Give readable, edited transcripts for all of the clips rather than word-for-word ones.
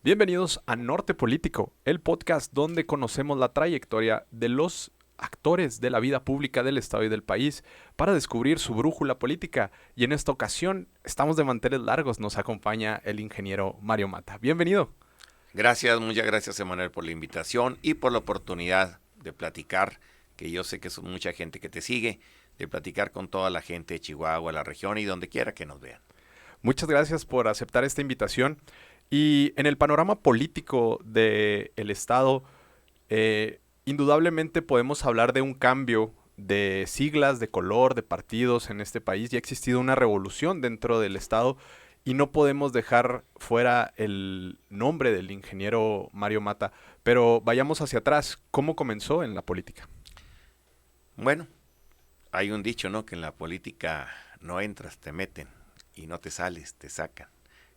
Bienvenidos a Norte Político, el podcast donde conocemos la trayectoria de los actores de la vida pública del Estado y del país para descubrir su brújula política. Y en esta ocasión estamos de manteles largos, nos acompaña el ingeniero Mario Mata. Bienvenido. Gracias, muchas gracias, Emanuel, por la invitación y por la oportunidad de platicar, que yo sé que es mucha gente que te sigue, de platicar con toda la gente de Chihuahua, la región y donde quiera que nos vean. Muchas gracias por aceptar esta invitación. Y en el panorama político del Estado, indudablemente podemos hablar de un cambio de siglas, de color, de partidos en este país. Ya ha existido una revolución dentro del Estado y no podemos dejar fuera el nombre del ingeniero Mario Mata. Pero vayamos hacia atrás. ¿Cómo comenzó en la política? Bueno, hay un dicho, ¿no? Que en la política no entras, te meten y no te sales, te sacan.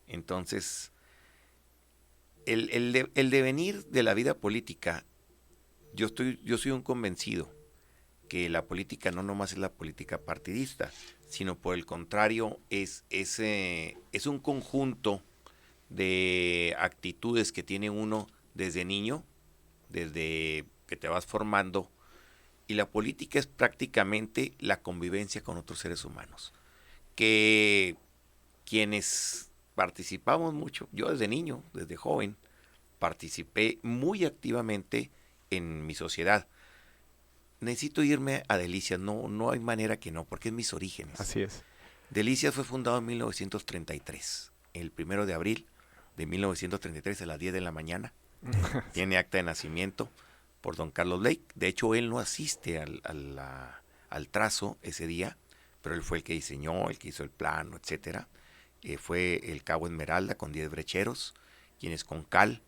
Entonces, el devenir de la vida política, yo soy un convencido que la política no nomás es la política partidista, sino por el contrario es un conjunto de actitudes que tiene uno desde niño, desde que te vas formando, y la política es prácticamente la convivencia con otros seres humanos, que quienes participamos mucho, yo desde niño, desde joven, participé muy activamente en mi sociedad. Necesito irme a Delicias, no hay manera que no, porque es mis orígenes. Así es. Delicias fue fundado en 1933, el 1 de abril de 1933 a las 10 de la mañana. Tiene acta de nacimiento por don Carlos Lake. De hecho, él no asiste al trazo ese día, pero él fue el que diseñó, el que hizo el plano, etcétera. Fue el Cabo Esmeralda con 10 brecheros, quienes con cal,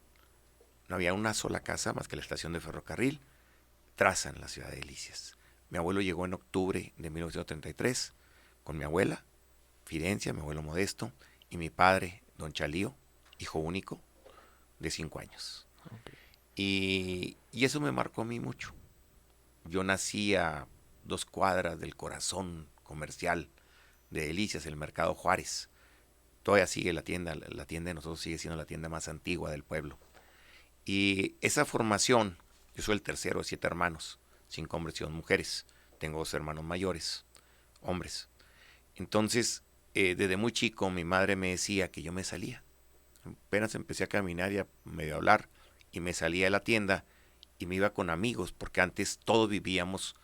no había una sola casa más que la estación de ferrocarril, trazan la ciudad de Delicias. Mi abuelo llegó en octubre de 1933 con mi abuela, Fidencia, mi abuelo Modesto, y mi padre, don Chalío, hijo único, de 5 años. Okay. Y eso me marcó a mí mucho. Yo nací a 2 cuadras del corazón comercial de Delicias, el Mercado Juárez. Todavía sigue la tienda de nosotros sigue siendo la tienda más antigua del pueblo. Y esa formación, yo soy el tercero de 7 hermanos, 5 hombres y 2 mujeres. Tengo 2 hermanos mayores, hombres. Entonces, desde muy chico mi madre me decía que yo me salía. Apenas empecé a caminar y a medio hablar y me salía de la tienda y me iba con amigos, porque antes todos vivíamos,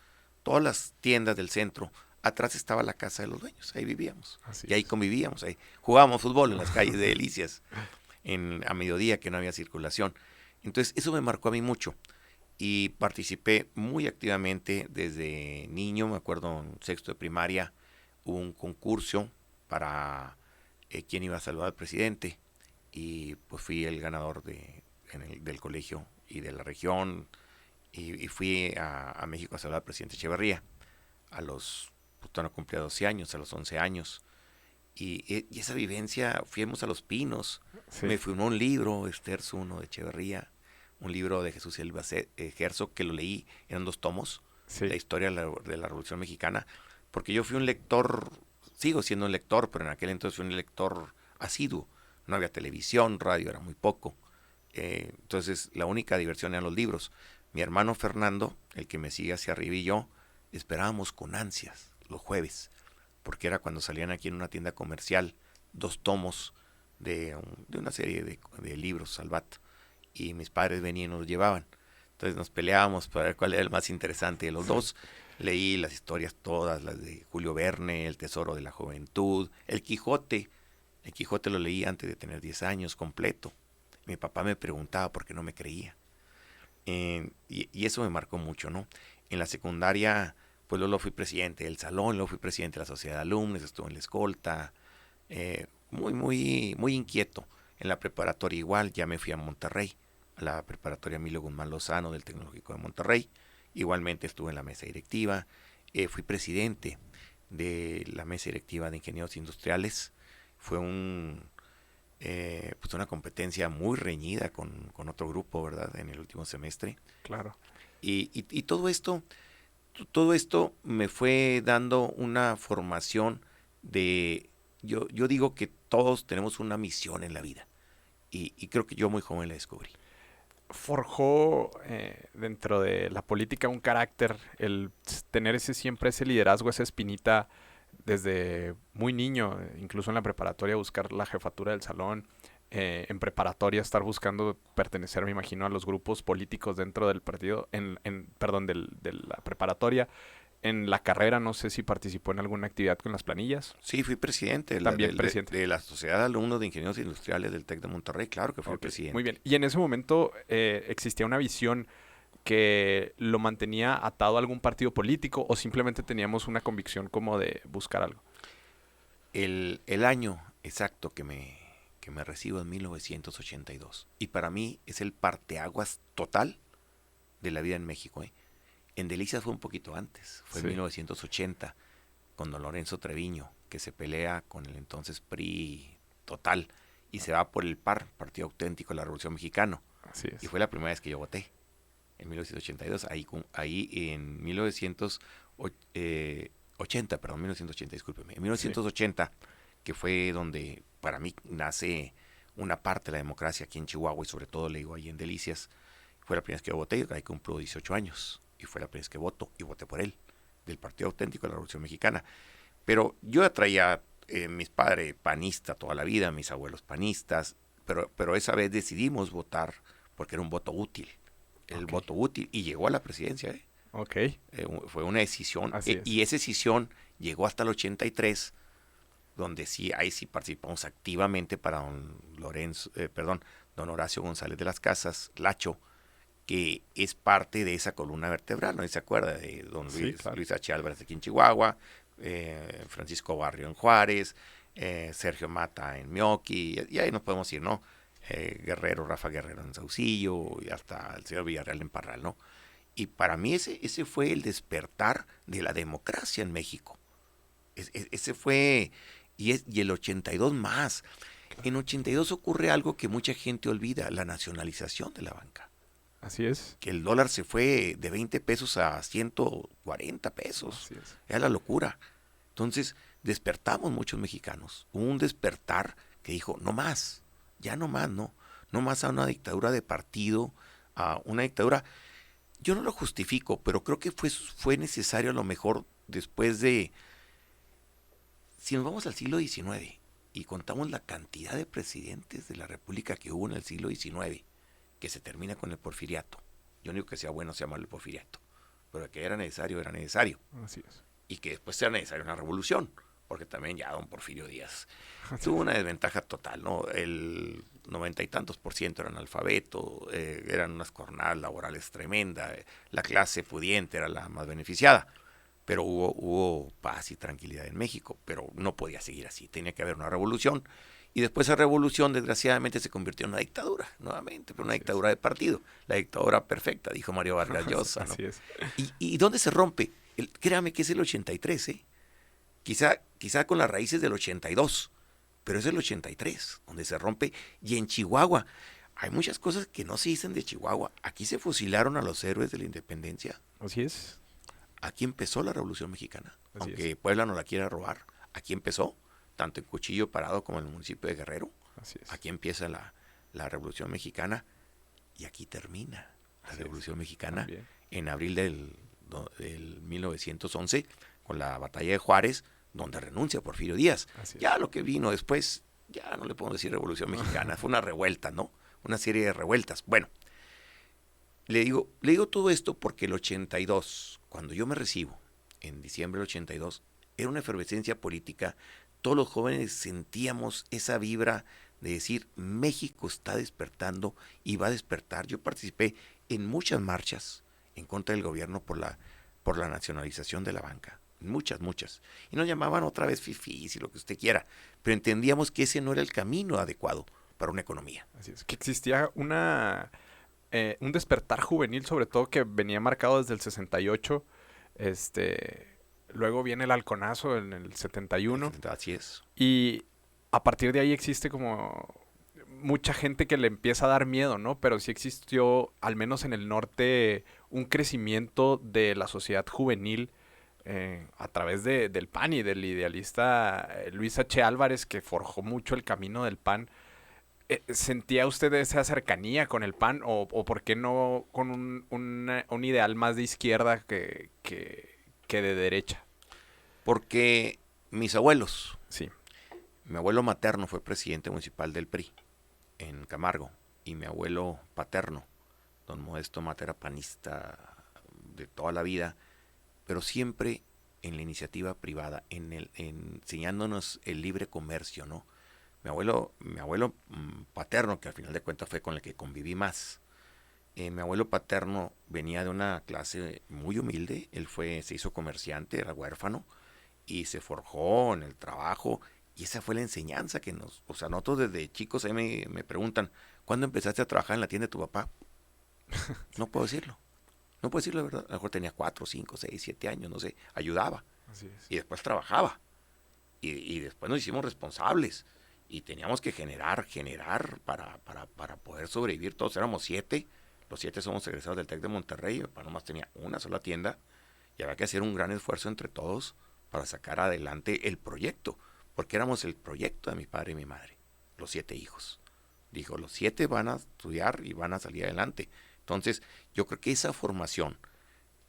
todas las tiendas del centro, atrás estaba la casa de los dueños, ahí vivíamos. Así Y ahí es. convivíamos, ahí jugábamos fútbol en las calles de Delicias, a mediodía que no había circulación. Entonces eso me marcó a mí mucho y participé muy activamente desde niño. Me acuerdo en sexto de primaria hubo un concurso para quién iba a saludar al presidente y pues fui el ganador del colegio y de la región y fui a México a saludar al presidente Echeverría a los, pues no cumplía 12 años, a los 11 años. Y esa vivencia, fuimos a Los Pinos, Sí. me firmó un libro, Esterzo 1 de Echeverría, un libro de Jesús Silva Herzog, que lo leí, eran 2 tomos, Sí. la historia de la Revolución Mexicana, porque yo fui un lector, sigo siendo un lector, pero en aquel entonces fui un lector asiduo, no había televisión, radio era muy poco, entonces la única diversión eran los libros. Mi hermano Fernando, el que me sigue hacia arriba, y yo esperábamos con ansias los jueves, porque era cuando salían aquí en una tienda comercial 2 tomos de una serie de libros, Salvat, y mis padres venían y nos los llevaban. Entonces nos peleábamos para ver cuál era el más interesante de los Sí. dos. Leí las historias todas, las de Julio Verne, El Tesoro de la Juventud, El Quijote. El Quijote lo leí antes de tener 10 años completo. Mi papá me preguntaba por qué no me creía. Y eso me marcó mucho, ¿no? En la secundaria, pues luego fui presidente del salón, luego fui presidente de la sociedad de alumnos, estuve en la escolta, muy inquieto. En la preparatoria igual, ya me fui a Monterrey, a la preparatoria Emilio Guzmán Lozano del Tecnológico de Monterrey. Igualmente estuve en la mesa directiva, fui presidente de la mesa directiva de ingenieros industriales. Fue pues una competencia muy reñida con otro grupo, ¿verdad? En el último semestre. Claro. Y todo esto me fue dando una formación de, yo digo que todos tenemos una misión en la vida y creo que yo muy joven la descubrí. Forjó dentro de la política un carácter, el tener siempre ese liderazgo, esa espinita desde muy niño, incluso en la preparatoria buscar la jefatura del salón, en preparatoria estar buscando pertenecer, me imagino, a los grupos políticos dentro del partido, perdón, de la preparatoria. En la carrera, no sé si participó en alguna actividad con las planillas. Sí, fui presidente También presidente. de la Sociedad de Alumnos de Ingenieros Industriales del TEC de Monterrey, claro que fui Ok, presidente. muy bien. Y en ese momento existía una visión que lo mantenía atado a algún partido político o simplemente teníamos una convicción como de buscar algo. El año exacto que me recibo en 1982. Y para mí es el parteaguas total de la vida en México. En Delicias fue un poquito antes, fue en 1980, con don Lorenzo Treviño, que se pelea con el entonces PRI total y se va por el PAR, Partido Auténtico de la Revolución Mexicana. Así es. Y fue la primera vez que yo voté, en 1982, ahí en 1980, perdón, 1980, discúlpeme, en 1980, que fue donde para mí nace una parte de la democracia aquí en Chihuahua y sobre todo le digo ahí en Delicias, fue la primera vez que yo voté, ahí cumplo 18 años y fue la primera vez que voto y voté por él, del Partido Auténtico de la Revolución Mexicana. Pero yo atraía mis padres panistas toda la vida, mis abuelos panistas, pero esa vez decidimos votar porque era un voto útil, el voto útil, y llegó a la presidencia. Fue una decisión, y esa decisión llegó hasta el 83, donde sí, ahí sí participamos activamente para don Horacio González de las Casas, Lacho, que es parte de esa columna vertebral, ¿no? ¿Se acuerda? De don Luis H. Álvarez aquí en Chihuahua, Francisco Barrio en Juárez, Sergio Mata en Mioqui, y ahí nos podemos ir, ¿no? Rafa Guerrero en Saucillo, y hasta el señor Villarreal en Parral, ¿no? Y para mí ese fue el despertar de la democracia en México. Ese fue, y el 82 más. En 82 ocurre algo que mucha gente olvida, la nacionalización de la banca. Así es. Que el dólar se fue de 20 pesos a 140 pesos. Así es. Era la locura. Entonces despertamos muchos mexicanos. Hubo un despertar que dijo, no más, ya no más, no. No más a una dictadura de partido, a una dictadura. Yo no lo justifico, pero creo que fue necesario a lo mejor después de... Si nos vamos al siglo XIX y contamos la cantidad de presidentes de la República que hubo en el siglo XIX, que se termina con el porfiriato. Yo no digo que sea bueno o sea malo el porfiriato, pero que era necesario, era necesario. Así es. Y que después sea necesaria una revolución, porque también ya don Porfirio Díaz tuvo una desventaja total, ¿no? El 90 y tantos % eran analfabetos, eran unas jornadas laborales tremendas, la clase pudiente era la más beneficiada, pero hubo paz y tranquilidad en México, pero no podía seguir así, tenía que haber una revolución. Y después esa revolución, desgraciadamente, se convirtió en una dictadura, nuevamente, pero una dictadura de partido. La dictadura perfecta, dijo Mario Vargas Llosa, ¿no? Así es. ¿Y dónde se rompe? Créame que es el 83, ¿eh? Quizá con las raíces del 82, pero es el 83 donde se rompe. Y en Chihuahua hay muchas cosas que no se dicen de Chihuahua. Aquí se fusilaron a los héroes de la independencia. Así es. Aquí empezó la Revolución Mexicana. Así aunque es. Puebla no la quiera robar, aquí empezó, tanto en Cuchillo Parado como en el municipio de Guerrero. Así es. Aquí empieza la Revolución Mexicana y aquí termina la Revolución Mexicana También. en abril del 1911 con la batalla de Juárez, donde renuncia Porfirio Díaz. Ya lo que vino después, ya no le podemos decir Revolución Mexicana, fue una revuelta, ¿no? Una serie de revueltas. Bueno, le digo todo esto porque el 82, cuando yo me recibo, en diciembre del 82, era una efervescencia política. Todos los jóvenes sentíamos esa vibra de decir, México está despertando y va a despertar. Yo participé en muchas marchas en contra del gobierno por la nacionalización de la banca. Muchas. Y nos llamaban otra vez fifís y lo que usted quiera. Pero entendíamos que ese no era el camino adecuado para una economía. Así es. Que existía un despertar juvenil, sobre todo, que venía marcado desde el 68. Luego viene el halconazo en el 71. Así es. Y a partir de ahí existe como mucha gente que le empieza a dar miedo, ¿no? Pero sí existió, al menos en el norte, un crecimiento de la sociedad juvenil a través del PAN y del idealista Luis H. Álvarez, que forjó mucho el camino del PAN. ¿Sentía usted esa cercanía con el PAN o por qué no con un ideal más de izquierda que de derecha? Porque mis abuelos, Sí, mi abuelo materno fue presidente municipal del PRI en Camargo y mi abuelo paterno, don Modesto Mata, era panista de toda la vida, pero siempre en la iniciativa privada, enseñándonos el libre comercio, ¿no? Mi abuelo paterno, que al final de cuentas fue con el que conviví más, mi abuelo paterno venía de una clase muy humilde, se hizo comerciante, era huérfano, y se forjó en el trabajo, y esa fue la enseñanza o sea, nosotros desde chicos ahí me preguntan, ¿cuándo empezaste a trabajar en la tienda de tu papá? No puedo decirlo, no puedo decirlo la verdad, a lo mejor tenía 4, 5, 6, 7 años, no sé, ayudaba, así es. y después trabajaba, y después nos hicimos responsables, y teníamos que generar para poder sobrevivir, todos éramos 7, los 7 somos egresados del TEC de Monterrey, mi papá nomás tenía una sola tienda, y había que hacer un gran esfuerzo entre todos para sacar adelante el proyecto, porque éramos el proyecto de mi padre y mi madre, los 7 hijos. Dijo, los 7 van a estudiar y van a salir adelante. Entonces, yo creo que esa formación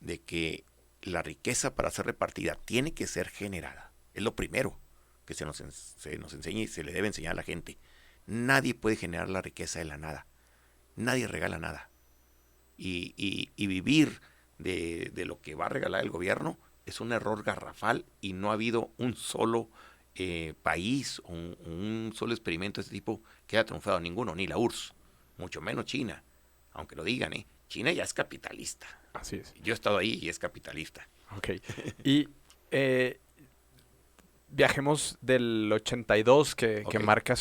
de que la riqueza para ser repartida tiene que ser generada, es lo primero que se nos enseña y se le debe enseñar a la gente. Nadie puede generar la riqueza de la nada. Nadie regala nada. Y vivir de lo que va a regalar el gobierno es un error garrafal y no ha habido un solo país o un solo experimento de este tipo que haya triunfado. Ninguno, ni la URSS, mucho menos China, aunque lo digan, ¿eh? China ya es capitalista. Así es. Yo he estado ahí y es capitalista. Ok. Y viajemos del 82 que Ok, marca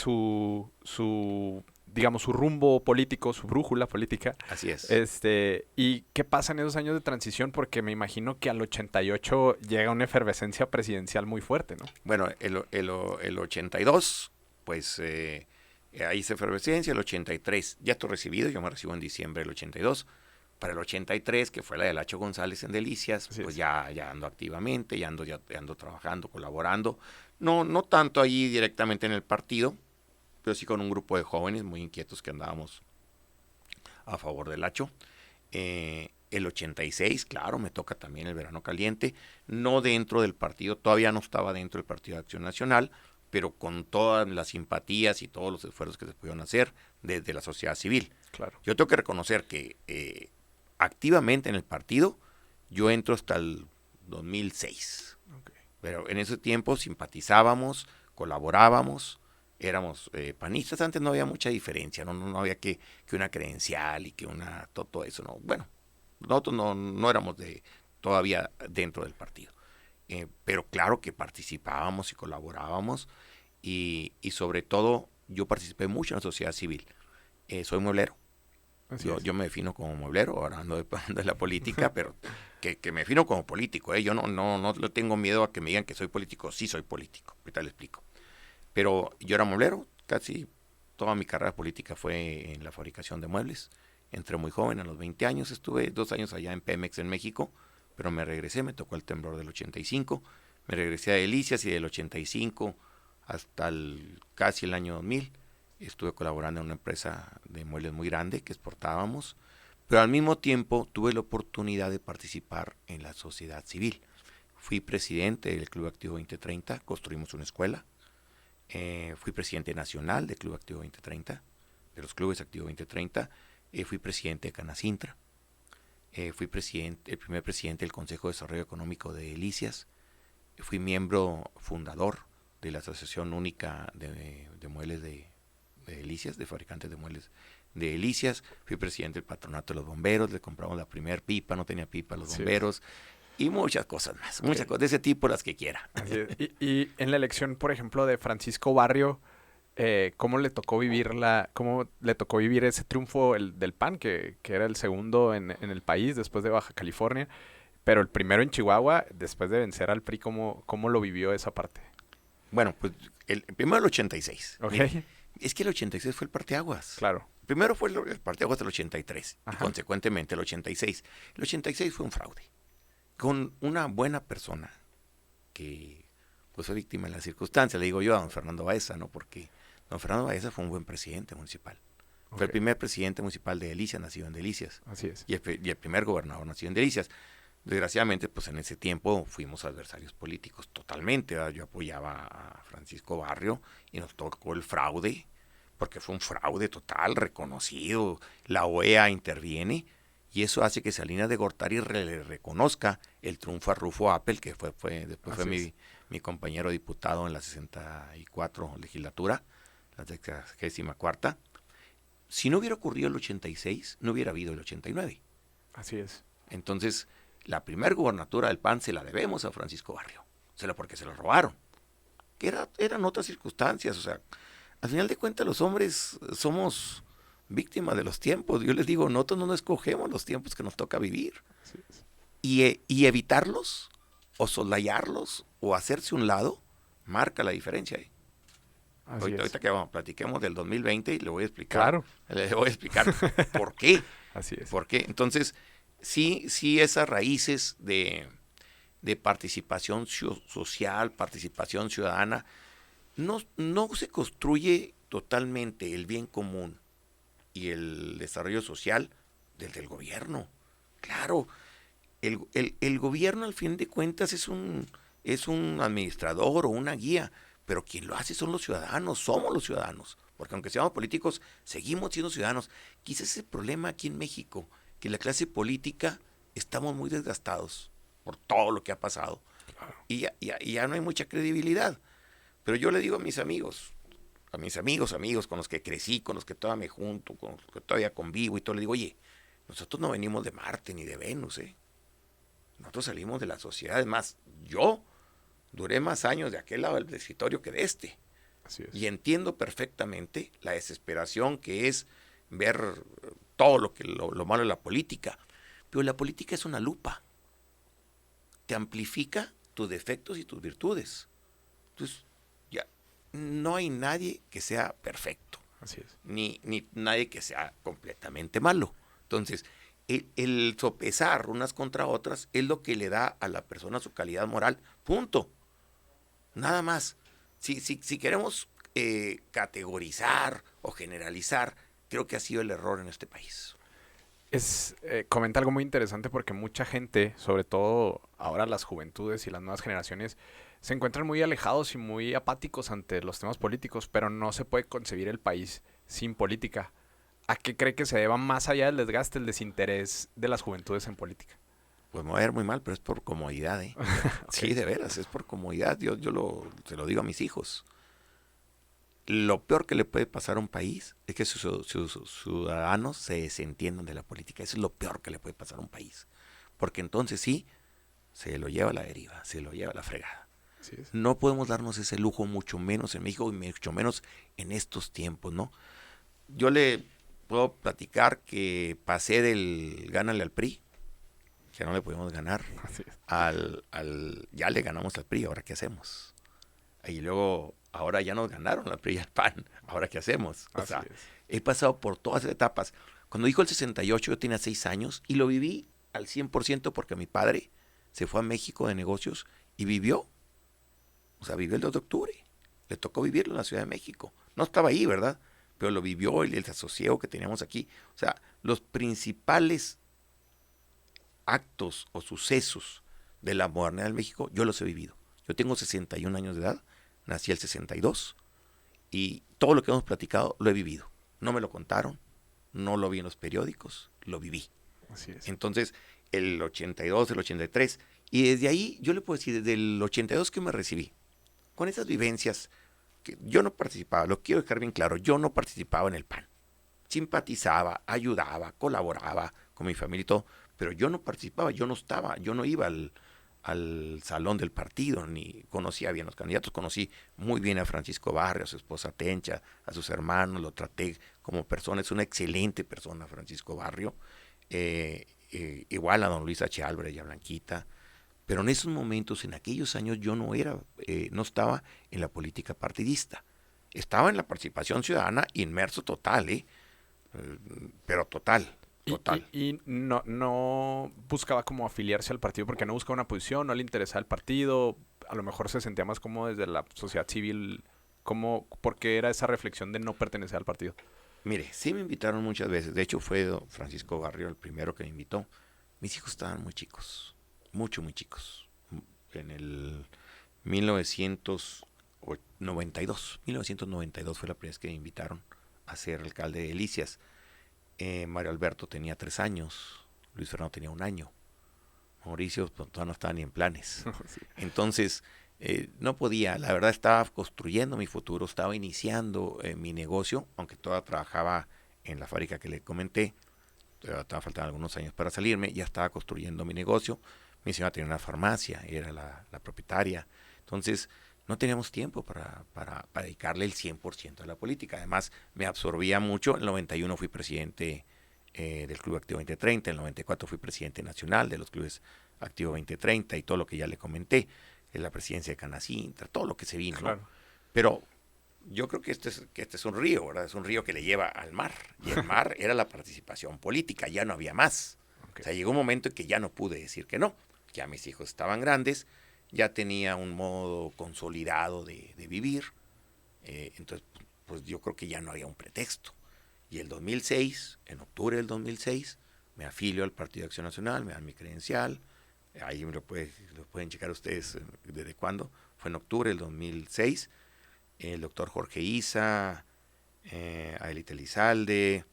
digamos, su rumbo político, su brújula política. así es. ¿Y qué pasa en esos años de transición? Porque me imagino que al 88 llega una efervescencia presidencial muy fuerte, ¿no? Bueno, el 82, pues ahí se efervescencia, el 83, ya estoy recibido, yo me recibo en diciembre del 82. Para el 83, que fue la de Lacho González en Delicias, Así pues es. ya ando activamente, ya ando trabajando, colaborando. No tanto ahí directamente en el partido, pero sí con un grupo de jóvenes muy inquietos que andábamos a favor del Lacho. El 86, claro, me toca también el verano caliente, no dentro del partido, todavía no estaba dentro del Partido de Acción Nacional, pero con todas las simpatías y todos los esfuerzos que se pudieron hacer desde la sociedad civil. Claro. Yo tengo que reconocer que activamente en el partido yo entro hasta el 2006, Ok. pero en ese tiempo simpatizábamos, colaborábamos, éramos panistas. Antes no había mucha diferencia, no había que una credencial y que todo eso, no. Bueno, nosotros no éramos todavía dentro del partido, pero claro que participábamos y colaborábamos, y sobre todo yo participé mucho en la sociedad civil. Soy mueblero. Así Yo, es. yo me defino como mueblero, ahora ando de la política, pero que me defino como político, ¿eh? Yo no le tengo miedo a que me digan que soy político. Sí soy político, ahorita le explico. Pero yo era mueblero, casi toda mi carrera política fue en la fabricación de muebles. Entré muy joven, a los 20 años, estuve 2 años allá en Pemex en México, pero me regresé, me tocó el temblor del 85, me regresé a Delicias y del 85 hasta casi el año 2000 estuve colaborando en una empresa de muebles muy grande que exportábamos, pero al mismo tiempo tuve la oportunidad de participar en la sociedad civil. Fui presidente del Club Activo 2030, construimos una escuela. Fui presidente nacional del Club Activo 2030, de los clubes Activo 2030. Fui presidente de Canacintra. Fui el primer presidente del Consejo de Desarrollo Económico de Delicias. Fui miembro fundador de la Asociación Única de Muebles de Delicias, de fabricantes de muebles de Delicias. Fui presidente del Patronato de los Bomberos, le compramos la primer pipa, no tenía pipa a los Así es. bomberos, y muchas cosas más, Ok. muchas cosas de ese tipo, las que quiera. Así es. Y en la elección, por ejemplo, de Francisco Barrio, cómo le tocó vivir ese triunfo del PAN, que era el segundo en el país después de Baja California, pero el primero en Chihuahua, después de vencer al PRI, cómo lo vivió esa parte? Bueno, pues primero el 86. Ok, Mire, es que el 86 fue el parteaguas. claro. Primero fue el parteaguas del 83 y Ajá. consecuentemente el 86. El 86 fue un fraude. Con una buena persona que pues fue víctima de las circunstancias, le digo yo a don Fernando Baeza, ¿no? Porque Don Fernando Baeza fue un buen presidente municipal. Fue el Ok, primer presidente municipal de Delicias, nacido en Delicias. así es. Y el primer gobernador nacido en Delicias. Desgraciadamente, pues en ese tiempo fuimos adversarios políticos totalmente, ¿verdad? Yo apoyaba a Francisco Barrio y nos tocó el fraude, porque fue un fraude total, reconocido. La OEA interviene y eso hace que Salinas de Gortari le reconozca el triunfo a Rufo Appel, que después fue Así es. mi compañero diputado en la 64 legislatura, la 64. Si no hubiera ocurrido el 86, no hubiera habido el 89. Así es. Entonces, la primer gubernatura del PAN se la debemos a Francisco Barrio, porque se lo robaron. Que eran otras circunstancias, o sea, al final de cuentas los hombres somos víctimas de los tiempos. Yo les digo, nosotros no escogemos los tiempos que nos toca vivir. Así es. Y evitarlos, o soslayarlos, o hacerse un lado, marca la diferencia. Así es. Ahorita que platiquemos del 2020 y Claro. le voy a explicar por qué. Así es. ¿Por qué? Entonces, sí esas raíces de participación social, participación ciudadana, no se construye totalmente el bien común y el desarrollo social desde el gobierno. Claro, el gobierno al fin de cuentas es un administrador o una guía, pero quien lo hace son los ciudadanos, somos los ciudadanos, porque aunque seamos políticos, seguimos siendo ciudadanos. Quizás es el problema aquí en México, que la clase política estamos muy desgastados por todo lo que ha pasado y ya no hay mucha credibilidad. Pero yo le digo a mis amigos con los que crecí, con los que todavía me junto, con los que todavía convivo y todo, le digo, oye, nosotros no venimos de Marte ni de Venus, ¿eh? Nosotros salimos de la sociedad. Es más, yo duré más años de aquel lado del escritorio que de este. Así es. Y entiendo perfectamente la desesperación que es ver todo lo malo de la política. Pero la política es una lupa. Te amplifica tus defectos y tus virtudes. Entonces, ya, no hay nadie que sea perfecto, Así es. ni nadie que sea completamente malo. Entonces, el sopesar unas contra otras es lo que le da a la persona su calidad moral. Punto. Nada más. Si queremos categorizar o generalizar, creo que ha sido el error en este país. Comenta algo muy interesante porque mucha gente, sobre todo ahora las juventudes y las nuevas generaciones, se encuentran muy alejados y muy apáticos ante los temas políticos, pero no se puede concebir el país sin política. ¿A qué cree que se deba más allá del desgaste, el desinterés de las juventudes en política? Pues me va a ver muy mal, pero es por comodidad, ¿eh? Okay. Sí, de veras, es por comodidad. Se lo digo a mis hijos. Lo peor que le puede pasar a un país es que sus ciudadanos se desentiendan de la política. Eso es lo peor que le puede pasar a un país. Porque entonces sí, se lo lleva a la deriva, se lo lleva a la fregada. Así es. No podemos darnos ese lujo, mucho menos en México y mucho menos en estos tiempos, ¿no? Yo le puedo platicar que pasé del gánale al PRI, que no le pudimos ganar, Así es. ya le ganamos al PRI, ¿ahora qué hacemos? Y luego, ahora ya nos ganaron al PRI y al PAN, ¿ahora qué hacemos? O Así sea, es. he pasado por todas las etapas. Cuando dijo el 68, yo tenía 6 años y lo viví al 100% porque mi padre se fue a México de negocios y vivió. O sea, vivió el 2 de octubre. Le tocó vivirlo en la Ciudad de México. No estaba ahí, ¿verdad? Pero lo vivió el desasosiego que teníamos aquí. O sea, los principales actos o sucesos de la modernidad en México, yo los he vivido. Yo tengo 61 años de edad, nací el 62 y todo lo que hemos platicado lo he vivido. No me lo contaron, no lo vi en los periódicos, lo viví. Así es. Entonces, el 82, el 83, y desde ahí, yo le puedo decir, desde el 82 que me recibí, con esas vivencias, que yo no participaba, lo quiero dejar bien claro, yo no participaba en el PAN. Simpatizaba, ayudaba, colaboraba con mi familia y todo, pero yo no participaba, yo no estaba, yo no iba al salón del partido, ni conocía bien a los candidatos, conocí muy bien a Francisco Barrio, a su esposa Tencha, a sus hermanos, lo traté como persona, es una excelente persona Francisco Barrio, igual a don Luis H. Álvarez y a Blanquita, pero en esos momentos, en aquellos años, yo no estaba en la política partidista, estaba en la participación ciudadana inmerso total, pero total. Y no buscaba como afiliarse al partido porque no buscaba una posición, no le interesaba el partido, a lo mejor se sentía más como desde la sociedad civil ¿Por qué era esa reflexión de no pertenecer al partido? Mire, sí me invitaron muchas veces. De hecho, fue don Francisco Barrio el primero que me invitó. Mis hijos estaban muy chicos, muy chicos. En el 1992 fue la primera vez que me invitaron a ser alcalde de Delicias. Mario Alberto tenía 3 años, Luis Fernando tenía 1 año. Mauricio pues, todavía no estaba ni en planes. Sí. Entonces, no podía, la verdad estaba construyendo mi futuro, estaba iniciando mi negocio, aunque todavía trabajaba en la fábrica que le comenté, todavía faltaban algunos años para salirme, ya estaba construyendo mi negocio. Mi señora tenía una farmacia, era la propietaria. Entonces, no teníamos tiempo para dedicarle el 100% a la política. Además, me absorbía mucho. En el 91 fui presidente del Club Activo 2030, en el 94 fui presidente nacional de los clubes Activo 2030 y todo lo que ya le comenté, la presidencia de Canacintra, todo lo que se vino, Claro. ¿no? Pero yo creo que este es un río, ¿verdad? Es un río que le lleva al mar. Y el mar era la participación política, ya no había más. Okay. O sea, llegó un momento en que ya no pude decir que no. Ya mis hijos estaban grandes, ya tenía un modo consolidado de vivir. Entonces, pues yo creo que ya no había un pretexto. Y el 2006, en octubre del 2006, me afilio al Partido de Acción Nacional, me dan mi credencial. Ahí lo pueden checar ustedes desde cuándo. Fue en octubre del 2006. El doctor Jorge Isa, Aelita Elizalde,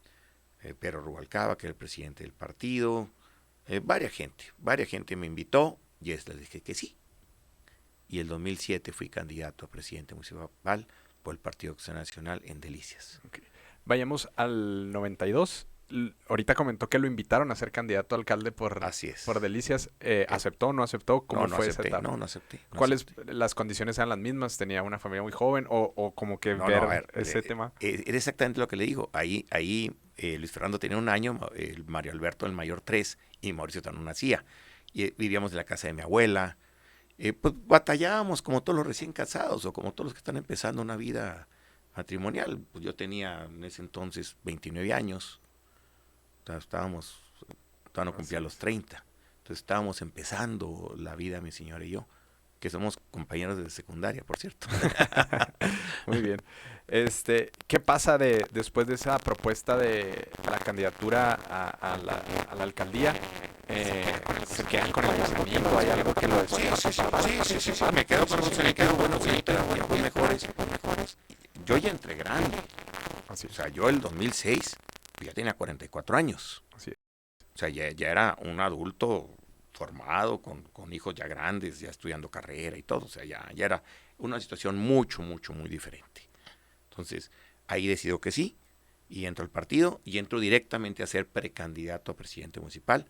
Pedro Rubalcaba, que era el presidente del partido, varias gente me invitó y les dije que sí. Y el 2007 fui candidato a presidente municipal por el Partido Acción Nacional en Delicias. Okay. Vayamos al 92. Ahorita comentó que lo invitaron a ser candidato a alcalde Así es. por Delicias. ¿Aceptó o no aceptó? ¿Cómo fue acepté, esa etapa? no acepté. ¿Cuáles las condiciones eran las mismas? ¿Tenía una familia muy joven o como que ver ese tema? Era exactamente lo que le digo. Ahí Luis Fernando tenía 1 año, Mario Alberto el mayor 3 y Mauricio también no nacía. Y vivíamos en la casa de mi abuela. Pues batallábamos como todos los recién casados o como todos los que están empezando una vida matrimonial. Pues yo tenía en ese entonces 29 años. Todavía no cumplía los 30. Entonces estábamos empezando la vida, mi señora y yo, que somos compañeros de secundaria, por cierto. Muy bien. ¿Qué pasa después de esa propuesta de la candidatura a la alcaldía? ¿Se quedan con el gusanito? ¿Hay algo que lo despertó? Sí. Me quedo con buenos tiempos mejores. Yo ya entré grande. Así O sea, yo el 2006 ya tenía 44 años. Así es. O sea, ya era un adulto formado, con hijos ya grandes, ya estudiando carrera y todo. O sea, ya era una situación muy diferente. Entonces, ahí decido que sí, y entro al partido, y entro directamente a ser precandidato a presidente municipal.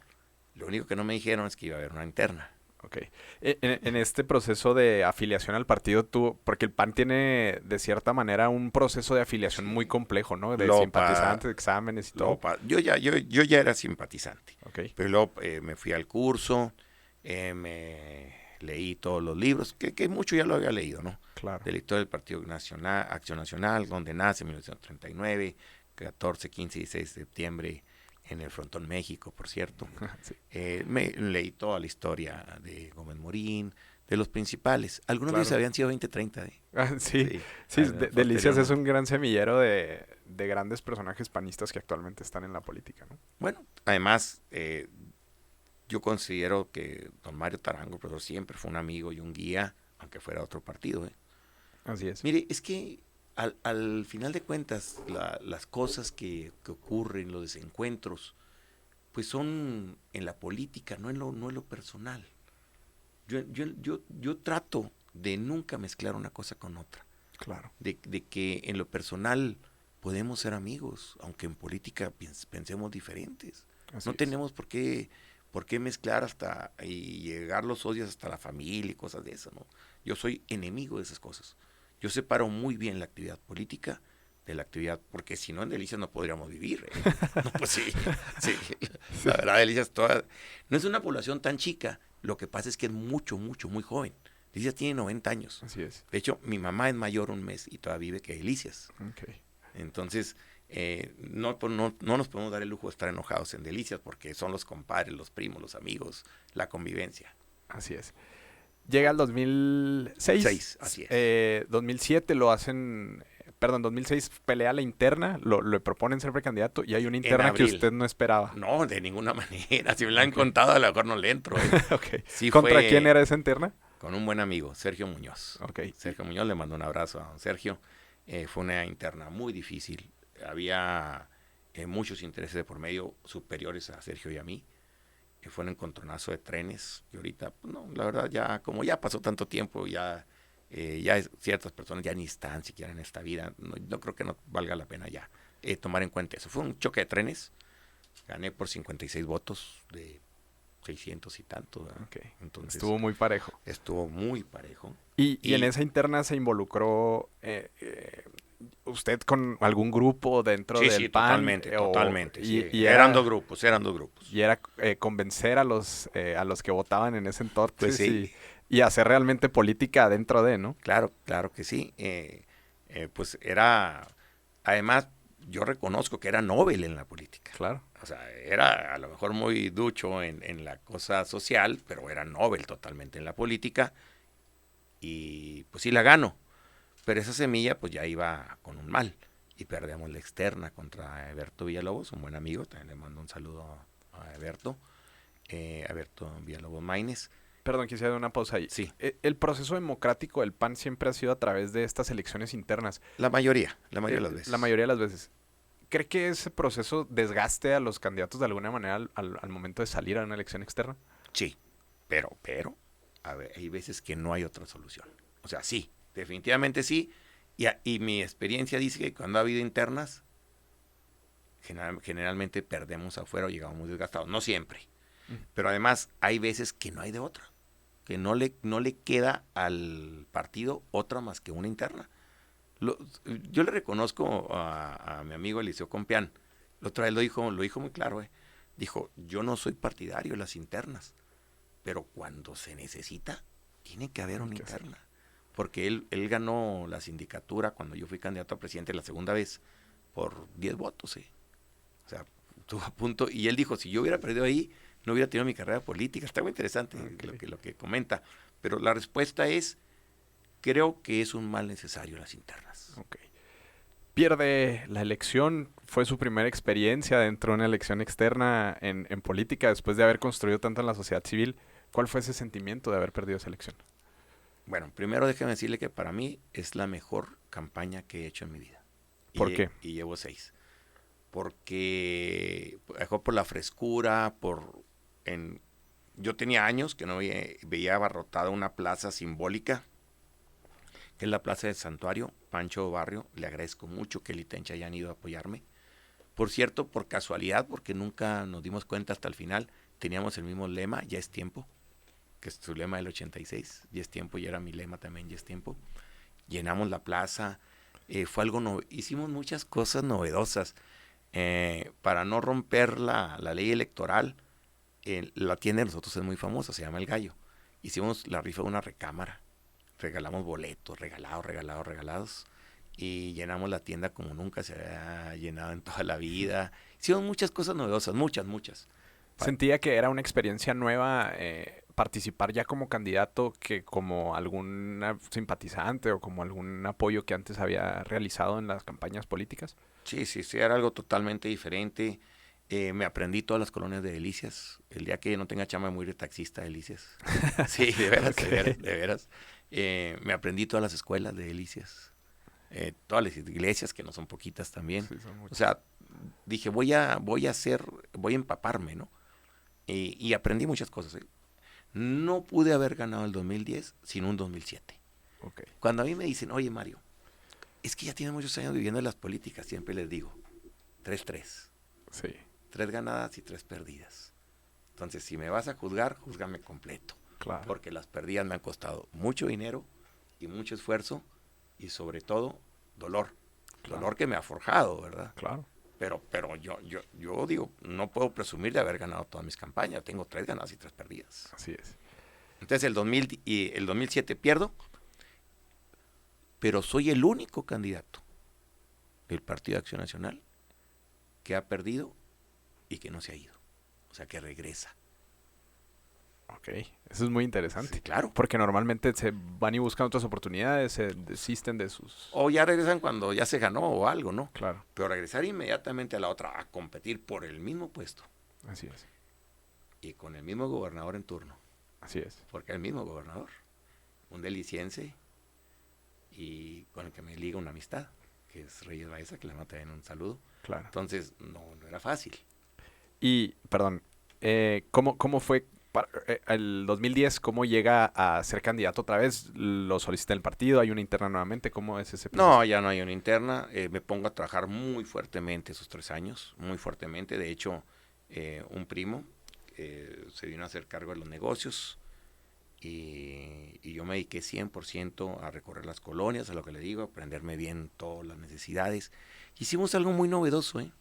Lo único que no me dijeron es que iba a haber una interna. Ok. En este proceso de afiliación al partido, porque el PAN tiene, de cierta manera, un proceso de afiliación muy complejo, ¿no? De simpatizantes, exámenes y todo. Yo ya era simpatizante. Okay. Pero luego me fui al curso, me leí todos los libros, que mucho ya lo había leído, ¿no? Claro. De la historia del Partido Nacional, Acción Nacional, donde nace en 1939, 14, 15 y 16 de septiembre en el Frontón México, por cierto. Sí. Me leí toda la historia de Gómez Morín, de los principales. Algunos de Claro. ellos habían sido 2030. Sí. Delicias es un gran semillero de grandes personajes panistas que actualmente están en la política, ¿no? Bueno, además, yo considero que don Mario Tarango, profesor, siempre fue un amigo y un guía, aunque fuera otro partido. Así es. Mire, es que al final de cuentas, las cosas que ocurren, los desencuentros, pues son en la política, no en lo personal. Yo trato de nunca mezclar una cosa con otra. Claro. De que en lo personal podemos ser amigos, aunque en política pensemos diferentes. Así No es. tenemos por qué mezclar hasta y llegar los odios hasta la familia y cosas de eso, ¿no? Yo soy enemigo de esas cosas. Yo separo muy bien la actividad política de la actividad, porque si no en Delicias no podríamos vivir. No, pues sí. La verdad, Delicias no es una población tan chica, lo que pasa es que es muy joven. Delicias tiene 90 años. Así es. De hecho, mi mamá es mayor un mes y todavía vive que Delicias. Okay. Entonces, no nos podemos dar el lujo de estar enojados en Delicias porque son los compadres, los primos, los amigos, la convivencia. Así es. Llega el 2006. 6, así es. 2007 lo hacen... Perdón, 2006 pelea la interna, le proponen ser precandidato y hay una interna que usted no esperaba. No, de ninguna manera. Si me la han contado, a lo mejor no le entro. Okay. Sí, ¿Contra quién era esa interna? Con un buen amigo, Sergio Muñoz. Okay. Sergio Muñoz, le mando un abrazo a don Sergio. Fue una interna muy difícil. Había muchos intereses de por medio superiores a Sergio y a mí. Fue un encontronazo de trenes. Y ahorita, pues, no, la verdad, ya como ya pasó tanto tiempo, ya ciertas personas ya ni están siquiera en esta vida. No creo que no valga la pena ya tomar en cuenta eso. Fue un choque de trenes. Gané por 56 votos de 600 y tanto. Okay. Entonces, estuvo muy parejo. Estuvo muy parejo. Y en esa interna se involucró usted con algún grupo dentro del PAN. Totalmente. Y eran dos grupos. Y era convencer a los que votaban en ese entonces pues sí. y hacer realmente política dentro de, ¿no? Claro que sí. Pues era, además, yo reconozco que era Nobel en la política. Claro. O sea, era a lo mejor muy ducho en la cosa social, pero era Nobel totalmente en la política. Y pues sí la gano. Pero esa semilla pues ya iba con un mal. Y perdemos la externa contra Eberto Villalobos, un buen amigo. También le mando un saludo a Eberto. Eberto Villalobos Maínez. Perdón, quisiera dar una pausa ahí. Sí. El proceso democrático del PAN siempre ha sido a través de estas elecciones internas. La mayoría de las veces. La mayoría de las veces. ¿Cree que ese proceso desgaste a los candidatos de alguna manera al momento de salir a una elección externa? Sí, pero, a ver, hay veces que no hay otra solución. O sea, sí, definitivamente sí. Y mi experiencia dice que cuando ha habido internas, generalmente perdemos afuera o llegamos muy desgastados. No siempre. Pero además hay veces que no hay de otra. Que no le queda al partido otra más que una interna. Yo le reconozco a mi amigo Eliseo Compeán. La otra vez lo dijo muy claro. Dijo, yo no soy partidario de las internas, pero cuando se necesita, tiene que haber una interna. Porque él ganó la sindicatura cuando yo fui candidato a presidente la segunda vez por 10 votos. O sea, estuvo a punto. Y él dijo, si yo hubiera perdido ahí, no hubiera tenido mi carrera política. Está muy interesante lo que comenta. Pero la respuesta es, creo que es un mal necesario las internas. Okay. Pierde la elección, fue su primera experiencia dentro de una elección externa en política, después de haber construido tanto en la sociedad civil. ¿Cuál fue ese sentimiento de haber perdido esa elección? Bueno, primero déjeme decirle que para mí es la mejor campaña que he hecho en mi vida. ¿Por qué? Y llevo 6. Porque por la frescura, yo tenía años que no veía abarrotada una plaza simbólica, que es la Plaza del Santuario, Pancho Barrio. Le agradezco mucho que Litencha hayan ido a apoyarme. Por cierto, por casualidad, porque nunca nos dimos cuenta hasta el final, teníamos el mismo lema, ya es tiempo, que es su lema del 86, ya es tiempo, y era mi lema también, ya es tiempo. Llenamos la plaza, fue algo hicimos muchas cosas novedosas. Para no romper la ley electoral, la tienda de nosotros es muy famosa, se llama El Gallo. Hicimos la rifa de una recámara, regalamos boletos, regalados, y llenamos la tienda como nunca se había llenado en toda la vida. Hicimos muchas cosas novedosas, muchas. ¿Sentía que era una experiencia nueva participar ya como candidato que como algún simpatizante o como algún apoyo que antes había realizado en las campañas políticas? Sí, era algo totalmente diferente. Me aprendí todas las colonias de Delicias. El día que no tenga chamba me voy a ir de taxista de Delicias. Sí, de veras, okay. de veras. Me aprendí todas las escuelas de Delicias. Todas las iglesias, que no son poquitas también. Sí, o sea, dije, voy a empaparme, ¿no? Y aprendí muchas cosas. No pude haber ganado el 2010 sin un 2007. Okay. Cuando a mí me dicen, oye Mario, es que ya tienes muchos años viviendo en las políticas, siempre les digo, 3-3. Sí. 3 ganadas y 3 perdidas. Entonces, si me vas a juzgar, júzgame completo. Claro. Porque las perdidas me han costado mucho dinero y mucho esfuerzo y sobre todo dolor. Claro. Dolor que me ha forjado, ¿verdad? Claro. Pero yo digo, no puedo presumir de haber ganado todas mis campañas. Tengo 3 ganadas y 3 perdidas. Así es. Entonces, el 2007 pierdo, pero soy el único candidato del Partido de Acción Nacional que ha perdido y que no se ha ido. O sea, que regresa. Ok, eso es muy interesante. Sí, claro. Porque normalmente se van y buscan otras oportunidades, se desisten de sus... O ya regresan cuando ya se ganó o algo, ¿no? Claro, Pero regresar inmediatamente a la otra, a competir por el mismo puesto así es, y con el mismo gobernador en turno, así es. porque el mismo gobernador, un deliciense y con el que me liga una amistad, que es Reyes Baeza, que le mando también un saludo. Claro. Entonces, no era fácil. Y, perdón, ¿cómo fue el 2010? ¿Cómo llega a ser candidato otra vez? ¿Lo solicita el partido? ¿Hay una interna nuevamente? ¿Cómo es ese proceso? No, ya no hay una interna. Me pongo a trabajar muy fuertemente esos 3 años, muy fuertemente. De hecho, un primo se vino a hacer cargo de los negocios y yo me dediqué 100% a recorrer las colonias, a lo que le digo, a aprenderme bien todas las necesidades. Hicimos algo muy novedoso, ¿eh?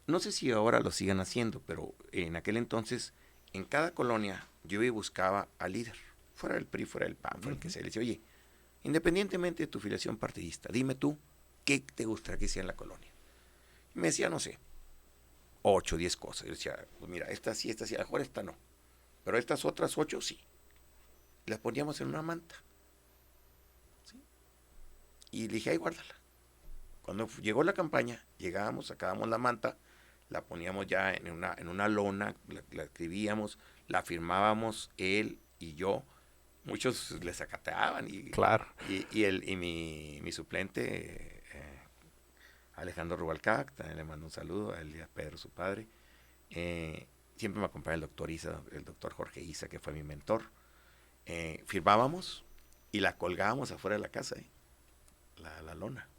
No sé si ahora lo sigan haciendo, pero en aquel entonces, en cada colonia, yo iba y buscaba al líder, fuera del PRI, fuera del PAN, fuera el que sea. Le decía, oye, independientemente de tu filiación partidista, dime tú, ¿qué te gustaría que sea en la colonia? Y me decía, no sé, 8, 10 cosas. Yo decía, pues mira, esta sí, a lo mejor esta no, pero estas otras 8 sí. Las poníamos en una manta. ¿Sí? Y le dije, ahí guárdala. Cuando llegó la campaña, llegábamos, sacábamos la manta, la poníamos ya en una lona, la escribíamos, la firmábamos él y yo. Muchos le sacateaban Claro. mi suplente, Alejandro Rubalcaba, también le mando un saludo, a él y a Pedro, su padre. Siempre me acompaña el doctor Isa, el doctor Jorge Isa, que fue mi mentor. Firmábamos y la colgábamos afuera de la casa, la lona,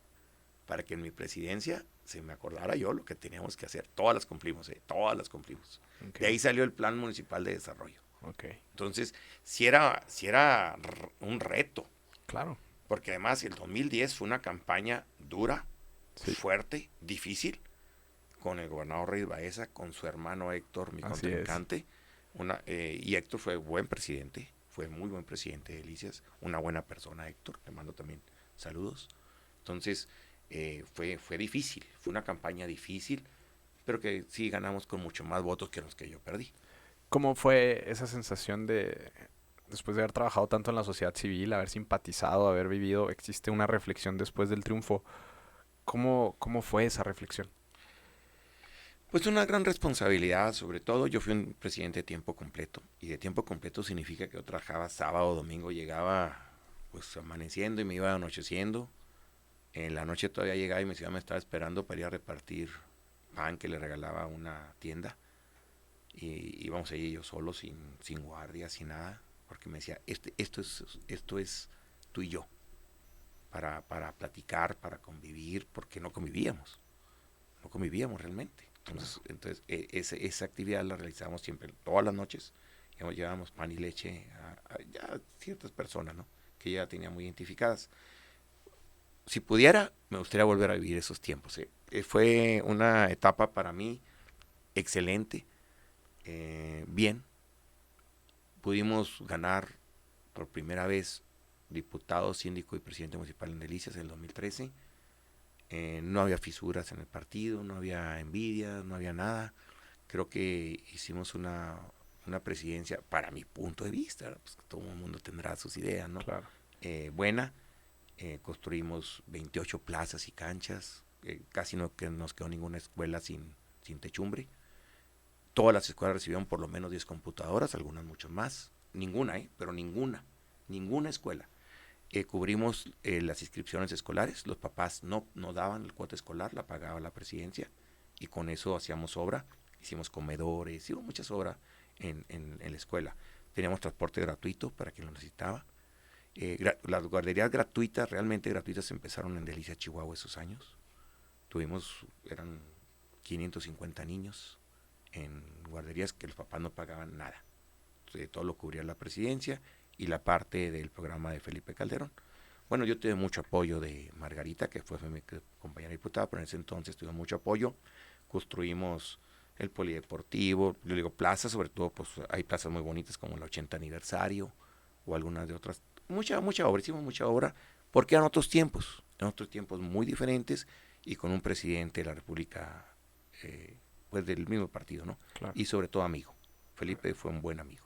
para que en mi presidencia se me acordara yo lo que teníamos que hacer. Todas las cumplimos, todas las cumplimos. Ok, De ahí salió el Plan Municipal de Desarrollo. ok. Entonces, si era un reto, Claro. porque además el 2010 fue una campaña dura, Sí, fuerte, difícil, con el gobernador Reyes Baeza, con su hermano Héctor, mi así es. contrincante. Y Héctor fue buen presidente, fue muy buen presidente de Delicias, una buena persona Héctor, le mando también saludos. Entonces, fue difícil, fue una campaña difícil, pero que sí ganamos con mucho más votos que los que yo perdí. ¿Cómo fue esa sensación de, después de haber trabajado tanto en la sociedad civil, haber simpatizado, haber vivido, existe una reflexión después del triunfo? ¿Cómo fue esa reflexión? Pues una gran responsabilidad, sobre todo yo fui un presidente de tiempo completo, y de tiempo completo significa que yo trabajaba sábado, domingo, llegaba pues amaneciendo y me iba anocheciendo. En la noche todavía llegaba y mi ciudad me estaba esperando para ir a repartir pan que le regalaba a una tienda. Y íbamos ahí yo solo, sin guardia, sin nada, porque me decía, esto es tú y yo, para platicar, para convivir, porque no convivíamos realmente. Claro. Entonces esa actividad la realizábamos siempre, todas las noches, llevábamos pan y leche a ya ciertas personas, ¿no? Que ya tenía muy identificadas. Si pudiera, me gustaría volver a vivir esos tiempos. Fue una etapa para mí excelente, bien. Pudimos ganar por primera vez diputado, síndico y presidente municipal en Delicias en el 2013. No había fisuras en el partido, no había envidia, no había nada. Creo que hicimos una presidencia, para mi punto de vista, pues todo el mundo tendrá sus ideas, ¿no? Claro. Buena. Construimos 28 plazas y canchas. Casi no nos quedó ninguna escuela sin techumbre. Todas las escuelas recibieron por lo menos 10 computadoras, algunas mucho más. Ninguna, pero ninguna escuela. Cubrimos las inscripciones escolares, los papás no daban el cuota escolar, la pagaba la presidencia, y con eso hacíamos obra, hicimos comedores, hicimos muchas obras en la escuela. Teníamos transporte gratuito para quien lo necesitaba. Las guarderías gratuitas, realmente gratuitas, empezaron en Delicia, Chihuahua, esos años. Eran 550 niños en guarderías que los papás no pagaban nada. Entonces, todo lo cubría la presidencia y la parte del programa de Felipe Calderón. Bueno, yo tuve mucho apoyo de Margarita, que fue mi compañera diputada, pero en ese entonces tuve mucho apoyo. Construimos el polideportivo, yo digo plazas, sobre todo pues hay plazas muy bonitas como el 80 aniversario o algunas de otras. Mucha obra, hicimos mucha obra, porque eran otros tiempos muy diferentes, y con un presidente de la República, pues del mismo partido, ¿no? Claro. Y sobre todo amigo. Felipe fue un buen amigo.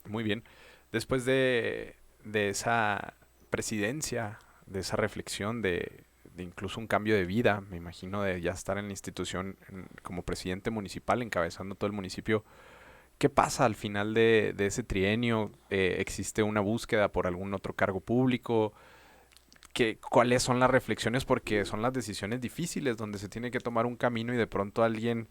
Muy bien. Después de esa presidencia, de esa reflexión, de incluso un cambio de vida, me imagino de ya estar en la institución como presidente municipal, encabezando todo el municipio, ¿qué pasa al final de ese trienio? ¿Existe una búsqueda por algún otro cargo público? ¿Cuáles son las reflexiones? Porque son las decisiones difíciles donde se tiene que tomar un camino y de pronto alguien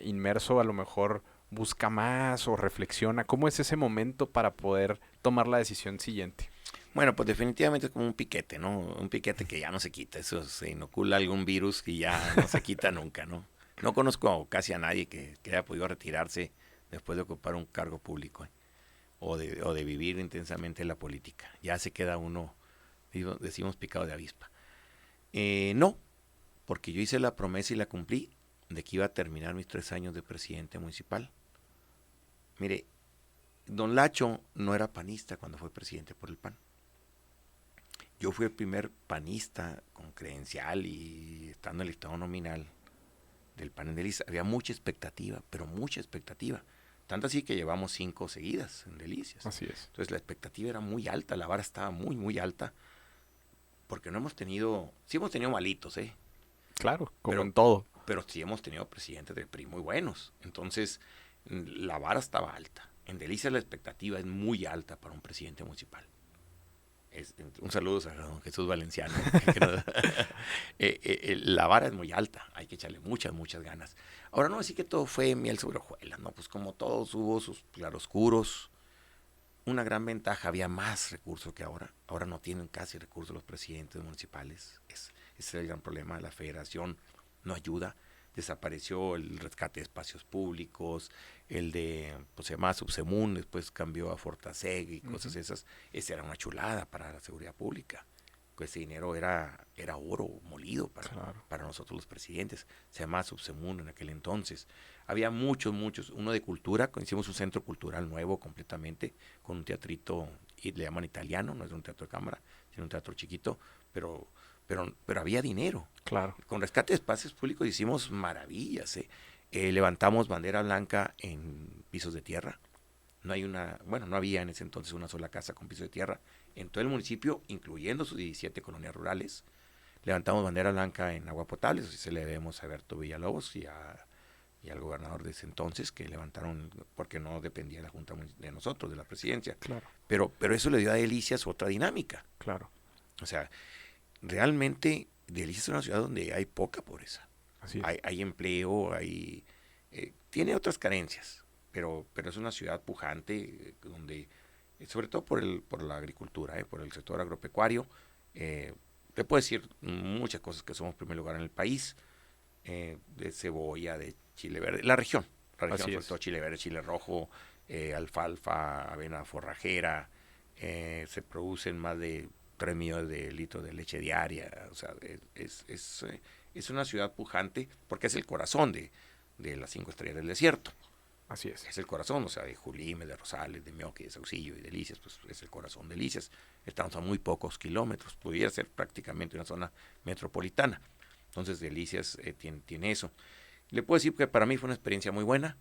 inmerso a lo mejor busca más o reflexiona. ¿Cómo es ese momento para poder tomar la decisión siguiente? Bueno, pues definitivamente es como un piquete, ¿no? Un piquete que ya no se quita. Eso se inocula algún virus que ya no se quita nunca, ¿no? No conozco casi a nadie que haya podido retirarse después de ocupar un cargo público, o de vivir intensamente la política. Ya se queda uno, decimos, picado de avispa. No, porque yo hice la promesa y la cumplí de que iba a terminar mis 3 años de presidente municipal. Mire, don Lacho no era panista cuando fue presidente por el PAN. Yo fui el primer panista con credencial y estando en el listado nominal del PAN en Delicias. Había mucha expectativa, pero mucha expectativa. Tanto así que llevamos 5 seguidas en Delicias. Así es. Entonces la expectativa era muy alta, la vara estaba muy, muy alta, porque no hemos tenido, sí hemos tenido malitos, Claro, como pero, en todo. pero sí hemos tenido presidentes del PRI muy buenos. Entonces la vara estaba alta. En Delicias la expectativa es muy alta para un presidente municipal. Un saludo a don Jesús Valenciano. La vara es muy alta, hay que echarle muchas, muchas ganas. Ahora no decir que todo fue miel sobre hojuelas, ¿no? Pues como todos hubo sus claroscuros. Una gran ventaja, había más recursos que ahora. Ahora no tienen casi recursos los presidentes municipales. Ese es el gran problema. La federación no ayuda. Desapareció el rescate de espacios públicos, el de, pues se llamaba Subsemun, después cambió a Fortaseg y cosas esas. Esa era una chulada para la seguridad pública. Ese dinero era oro molido Claro. para nosotros los presidentes. Se llamaba Subsemun en aquel entonces. Había muchos, uno de cultura, hicimos un centro cultural nuevo completamente, con un teatrito, y le llaman italiano, no es un teatro de cámara, sino un teatro chiquito, pero había dinero. Claro. Con rescate de espacios públicos hicimos maravillas. Levantamos bandera blanca en pisos de tierra. No había en ese entonces una sola casa con piso de tierra. En todo el municipio, incluyendo sus 17 colonias rurales, levantamos bandera blanca en agua potable. Eso sí se le debemos a Berto Villalobos y al gobernador de ese entonces, que levantaron, porque no dependía de la Junta de nosotros, de la presidencia. Claro. Pero eso le dio a Delicias otra dinámica. Claro. O sea, realmente Delicias es una ciudad donde hay poca pobreza. Así es. Hay empleo, tiene otras carencias, pero es una ciudad pujante, donde, sobre todo por la agricultura, por el sector agropecuario, te puedo decir muchas cosas, que somos primer lugar en el país, de cebolla, de chile verde, la región sobre todo chile verde, chile rojo, alfalfa, avena forrajera, se producen más de 3 millones de litros de leche diaria. O sea, es una ciudad pujante porque es el corazón de las 5 estrellas del desierto. Así es. Es el corazón, o sea, de Julime, de Rosales, de Mioque, de Saucillo y Delicias, pues es el corazón de Delicias. Estamos a muy pocos kilómetros, pudiera ser prácticamente una zona metropolitana. Entonces Delicias tiene eso. Le puedo decir que para mí fue una experiencia muy buena,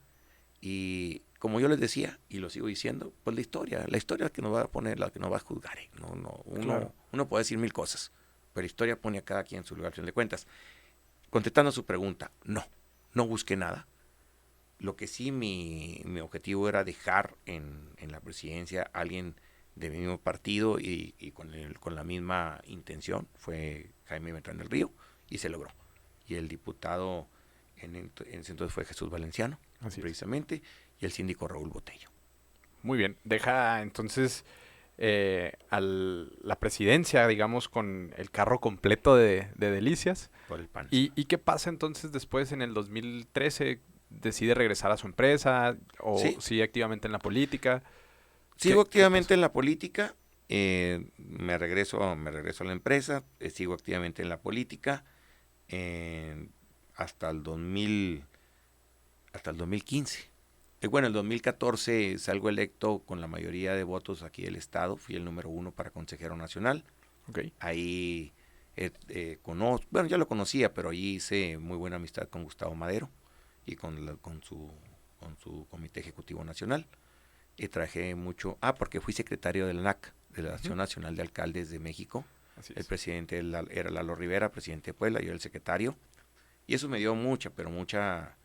y como yo les decía, y lo sigo diciendo, pues la historia que nos va a poner, la que nos va a juzgar. Uno puede decir mil cosas, pero la historia pone a cada quien en su lugar, al fin de cuentas. Contestando a su pregunta, no busqué nada. Lo que sí mi objetivo era dejar en la presidencia a alguien de mi mismo partido y con la misma intención, fue Jaime Beltrán del Río, y se logró. Y el diputado en ese entonces fue Jesús Valenciano, precisamente, y el síndico Raúl Botello. Muy bien. Deja entonces la presidencia, digamos, con el carro completo de Delicias. Por el PAN. ¿Y qué pasa entonces después en el 2013? ¿Decide regresar a su empresa o sigue activamente en la política? Sigo activamente en la política, me regreso a la empresa, sigo activamente en la política hasta el 2015. Bueno, en el 2014 salgo electo con la mayoría de votos aquí del estado, fui el número 1 para consejero nacional. Okay. Ahí ya lo conocía, pero allí hice muy buena amistad con Gustavo Madero y con su comité ejecutivo nacional. y trabajé mucho, porque fui secretario de la ANAC, de la Asociación Nacional de Alcaldes de México. Así El es. presidente era Lalo Rivera, presidente de Puebla, yo era el secretario. Y eso me dio mucha, pero mucha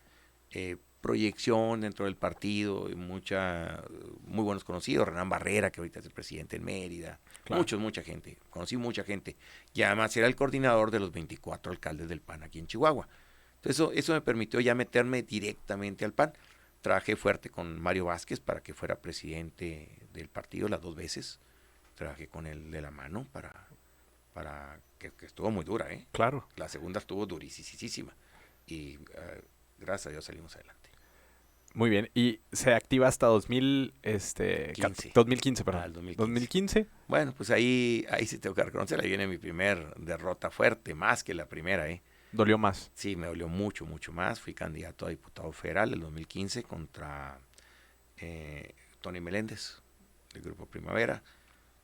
proyección dentro del partido, y muy buenos conocidos, Renán Barrera, que ahorita es el presidente en Mérida, Claro. mucha gente, conocí mucha gente. Y además era el coordinador de los 24 alcaldes del PAN aquí en Chihuahua. Entonces eso me permitió ya meterme directamente al PAN. Trabajé fuerte con Mario Vázquez para que fuera presidente del partido las 2 veces. Trabajé con él de la mano para que estuvo muy dura, ¿eh? Claro. La segunda estuvo durísima. Y gracias a Dios salimos adelante. Muy bien. Y se activa hasta 15. 2015, perdón. Al 2015. 2015. Bueno, pues ahí sí tengo que reconocer, ahí viene mi primer derrota fuerte, más que la primera, ¿eh? Dolió más. Sí, me dolió mucho más. Fui candidato a diputado federal el 2015 contra Tony Meléndez, del Grupo Primavera.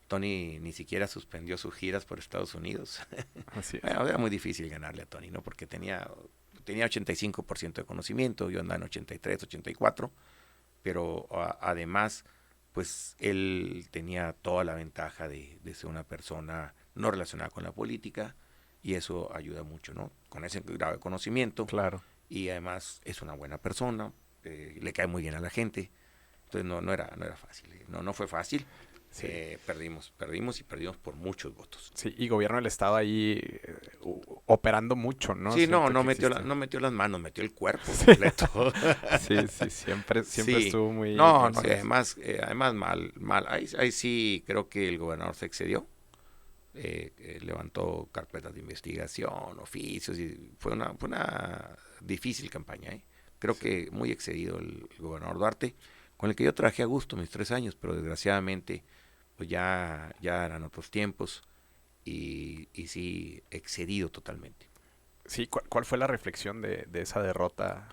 Tony ni siquiera suspendió sus giras por Estados Unidos. Así es. Bueno, era muy difícil ganarle a Tony, ¿no? Porque tenía 85% de conocimiento, yo andaba en 83, 84, pero además, pues él tenía toda la ventaja de ser una persona no relacionada con la política, y eso ayuda mucho, ¿no? Con ese grado de conocimiento, Claro. y además es una buena persona, le cae muy bien a la gente, entonces no era fácil, no fue fácil. Sí. Perdimos por muchos votos. Sí, y gobierno del estado ahí operando mucho, ¿no? Sí, Siento no que metió, existe. no metió las manos, metió el cuerpo Sí. completo. Sí, siempre Sí. estuvo muy... No, muy y celoso. además mal. Ahí sí creo que el gobernador se excedió. Levantó carpetas de investigación, oficios, y fue una difícil campaña, ¿eh? Creo Sí. que muy excedido el gobernador Duarte, con el que yo trabajé a gusto mis 3 años, pero desgraciadamente pues ya eran otros tiempos, y sí, excedido totalmente. Sí, ¿cuál fue la reflexión de esa derrota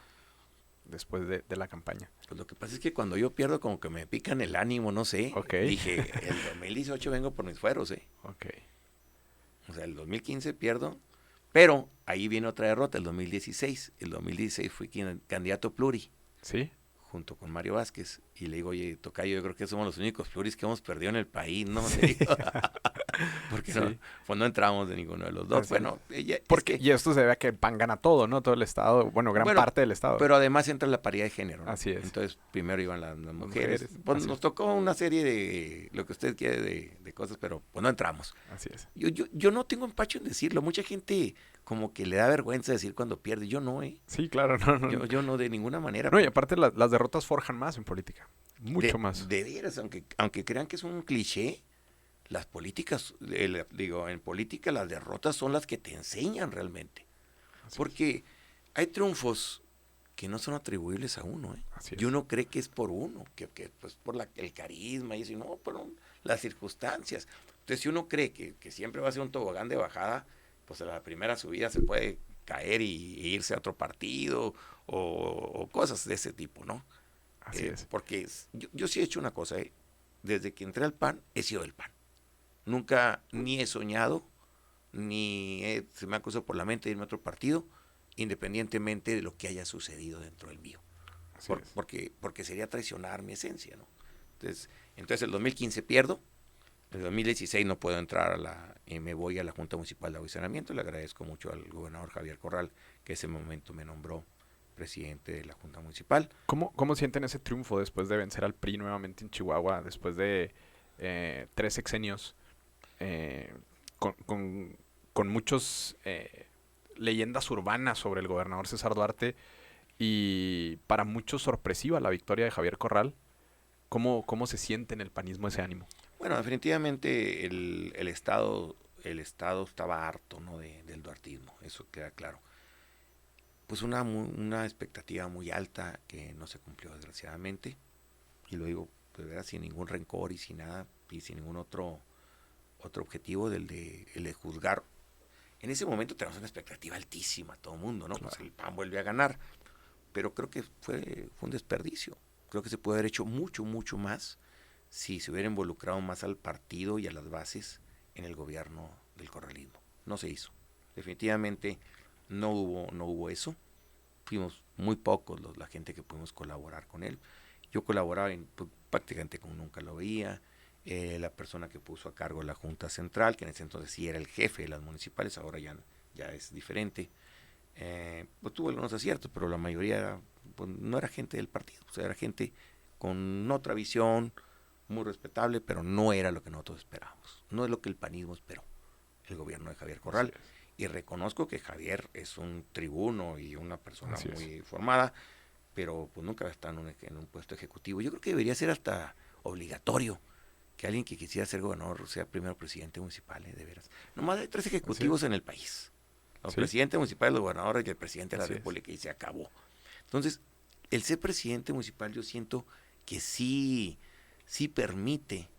después de la campaña? Pues lo que pasa es que cuando yo pierdo como que me pican el ánimo, no sé. Ok. Dije, el 2018 vengo por mis fueros, ¿eh? Ok. O sea, el 2015 pierdo, pero ahí viene otra derrota, el 2016. El 2016 fui candidato pluri, ¿Sí? junto con Mario Vázquez. Y le digo, oye, tocayo, yo creo que somos los únicos pluris que hemos perdido en el país, ¿no? Le Sí. digo, porque no, Sí. pues no entramos de ninguno de los dos. Así es. Bueno, es Porque, que, y esto se debe a que el PAN gana todo, ¿no? Todo el estado, bueno, gran bueno, parte del estado. pero además entra la paridad de género, ¿no? Así es. Entonces, primero iban las mujeres. Mujeres. Pues Así nos es. tocó una serie de lo que usted quiere de cosas, pero pues no entramos. Así es. Yo no tengo empacho en decirlo. Mucha gente como que le da vergüenza decir cuando pierde. Yo no, ¿eh? Sí, claro, no. Yo no de ninguna manera. No, y aparte las derrotas forjan más en política. Mucho más. De veras, aunque crean que es un cliché, las políticas, en política las derrotas son las que te enseñan realmente. Así Porque hay triunfos que no son atribuibles a uno, ¿eh? Así es. Y uno cree que es por uno, que pues por el carisma y eso, y no, por las circunstancias. Entonces, si uno cree que siempre va a ser un tobogán de bajada, pues a la primera subida se puede caer y irse a otro partido, o cosas de ese tipo, ¿no? Así es. Porque yo sí he hecho una cosa, ¿eh? Desde que entré al PAN, he sido del PAN. Nunca ni he soñado, se me ha cruzado por la mente irme a otro partido, independientemente de lo que haya sucedido dentro del mío. Así es. Porque sería traicionar mi esencia, ¿no? Entonces el 2015 pierdo, el 2016 no puedo entrar me voy a la Junta Municipal de Avisionamiento. Le agradezco mucho al gobernador Javier Corral, que ese momento me nombró presidente de la Junta Municipal. ¿Cómo sienten ese triunfo después de vencer al PRI nuevamente en Chihuahua, después de 3 sexenios, eh, con muchos leyendas urbanas sobre el gobernador César Duarte y para muchos sorpresiva la victoria de Javier Corral? ¿Cómo se siente en el panismo ese ánimo? Bueno, definitivamente el Estado estaba harto, ¿no? del duartismo, eso queda claro. Pues una expectativa muy alta que no se cumplió desgraciadamente, y lo digo de verdad sin ningún rencor y sin nada, y sin ningún otro objetivo el de juzgar. En ese momento tenemos una expectativa altísima, todo el mundo, ¿no? Claro. Pues el PAN vuelve a ganar, pero creo que fue un desperdicio. Creo que se puede haber hecho mucho más si se hubiera involucrado más al partido y a las bases en el gobierno del correalismo. No se hizo. Definitivamente no hubo eso. Fuimos muy pocos la gente que pudimos colaborar con él. Yo colaboraba pues, prácticamente como nunca lo veía. La persona que puso a cargo la Junta Central, que en ese entonces sí era el jefe de las municipales, ahora ya es diferente. Pues tuvo algunos aciertos, pero la mayoría pues, no era gente del partido, o sea, era gente con otra visión, muy respetable, pero no era lo que nosotros esperábamos. No es lo que el panismo esperó, el gobierno de Javier Corral. Y reconozco que Javier es un tribuno y una persona muy formada, pero pues nunca va a estar en un puesto ejecutivo. Yo creo que debería ser hasta obligatorio que alguien que quisiera ser gobernador sea primero presidente municipal, de veras. Nomás hay 3 ejecutivos en el país. Los presidentes municipales, los gobernadores y el presidente de la República, y se acabó. Entonces, el ser presidente municipal yo siento que sí permite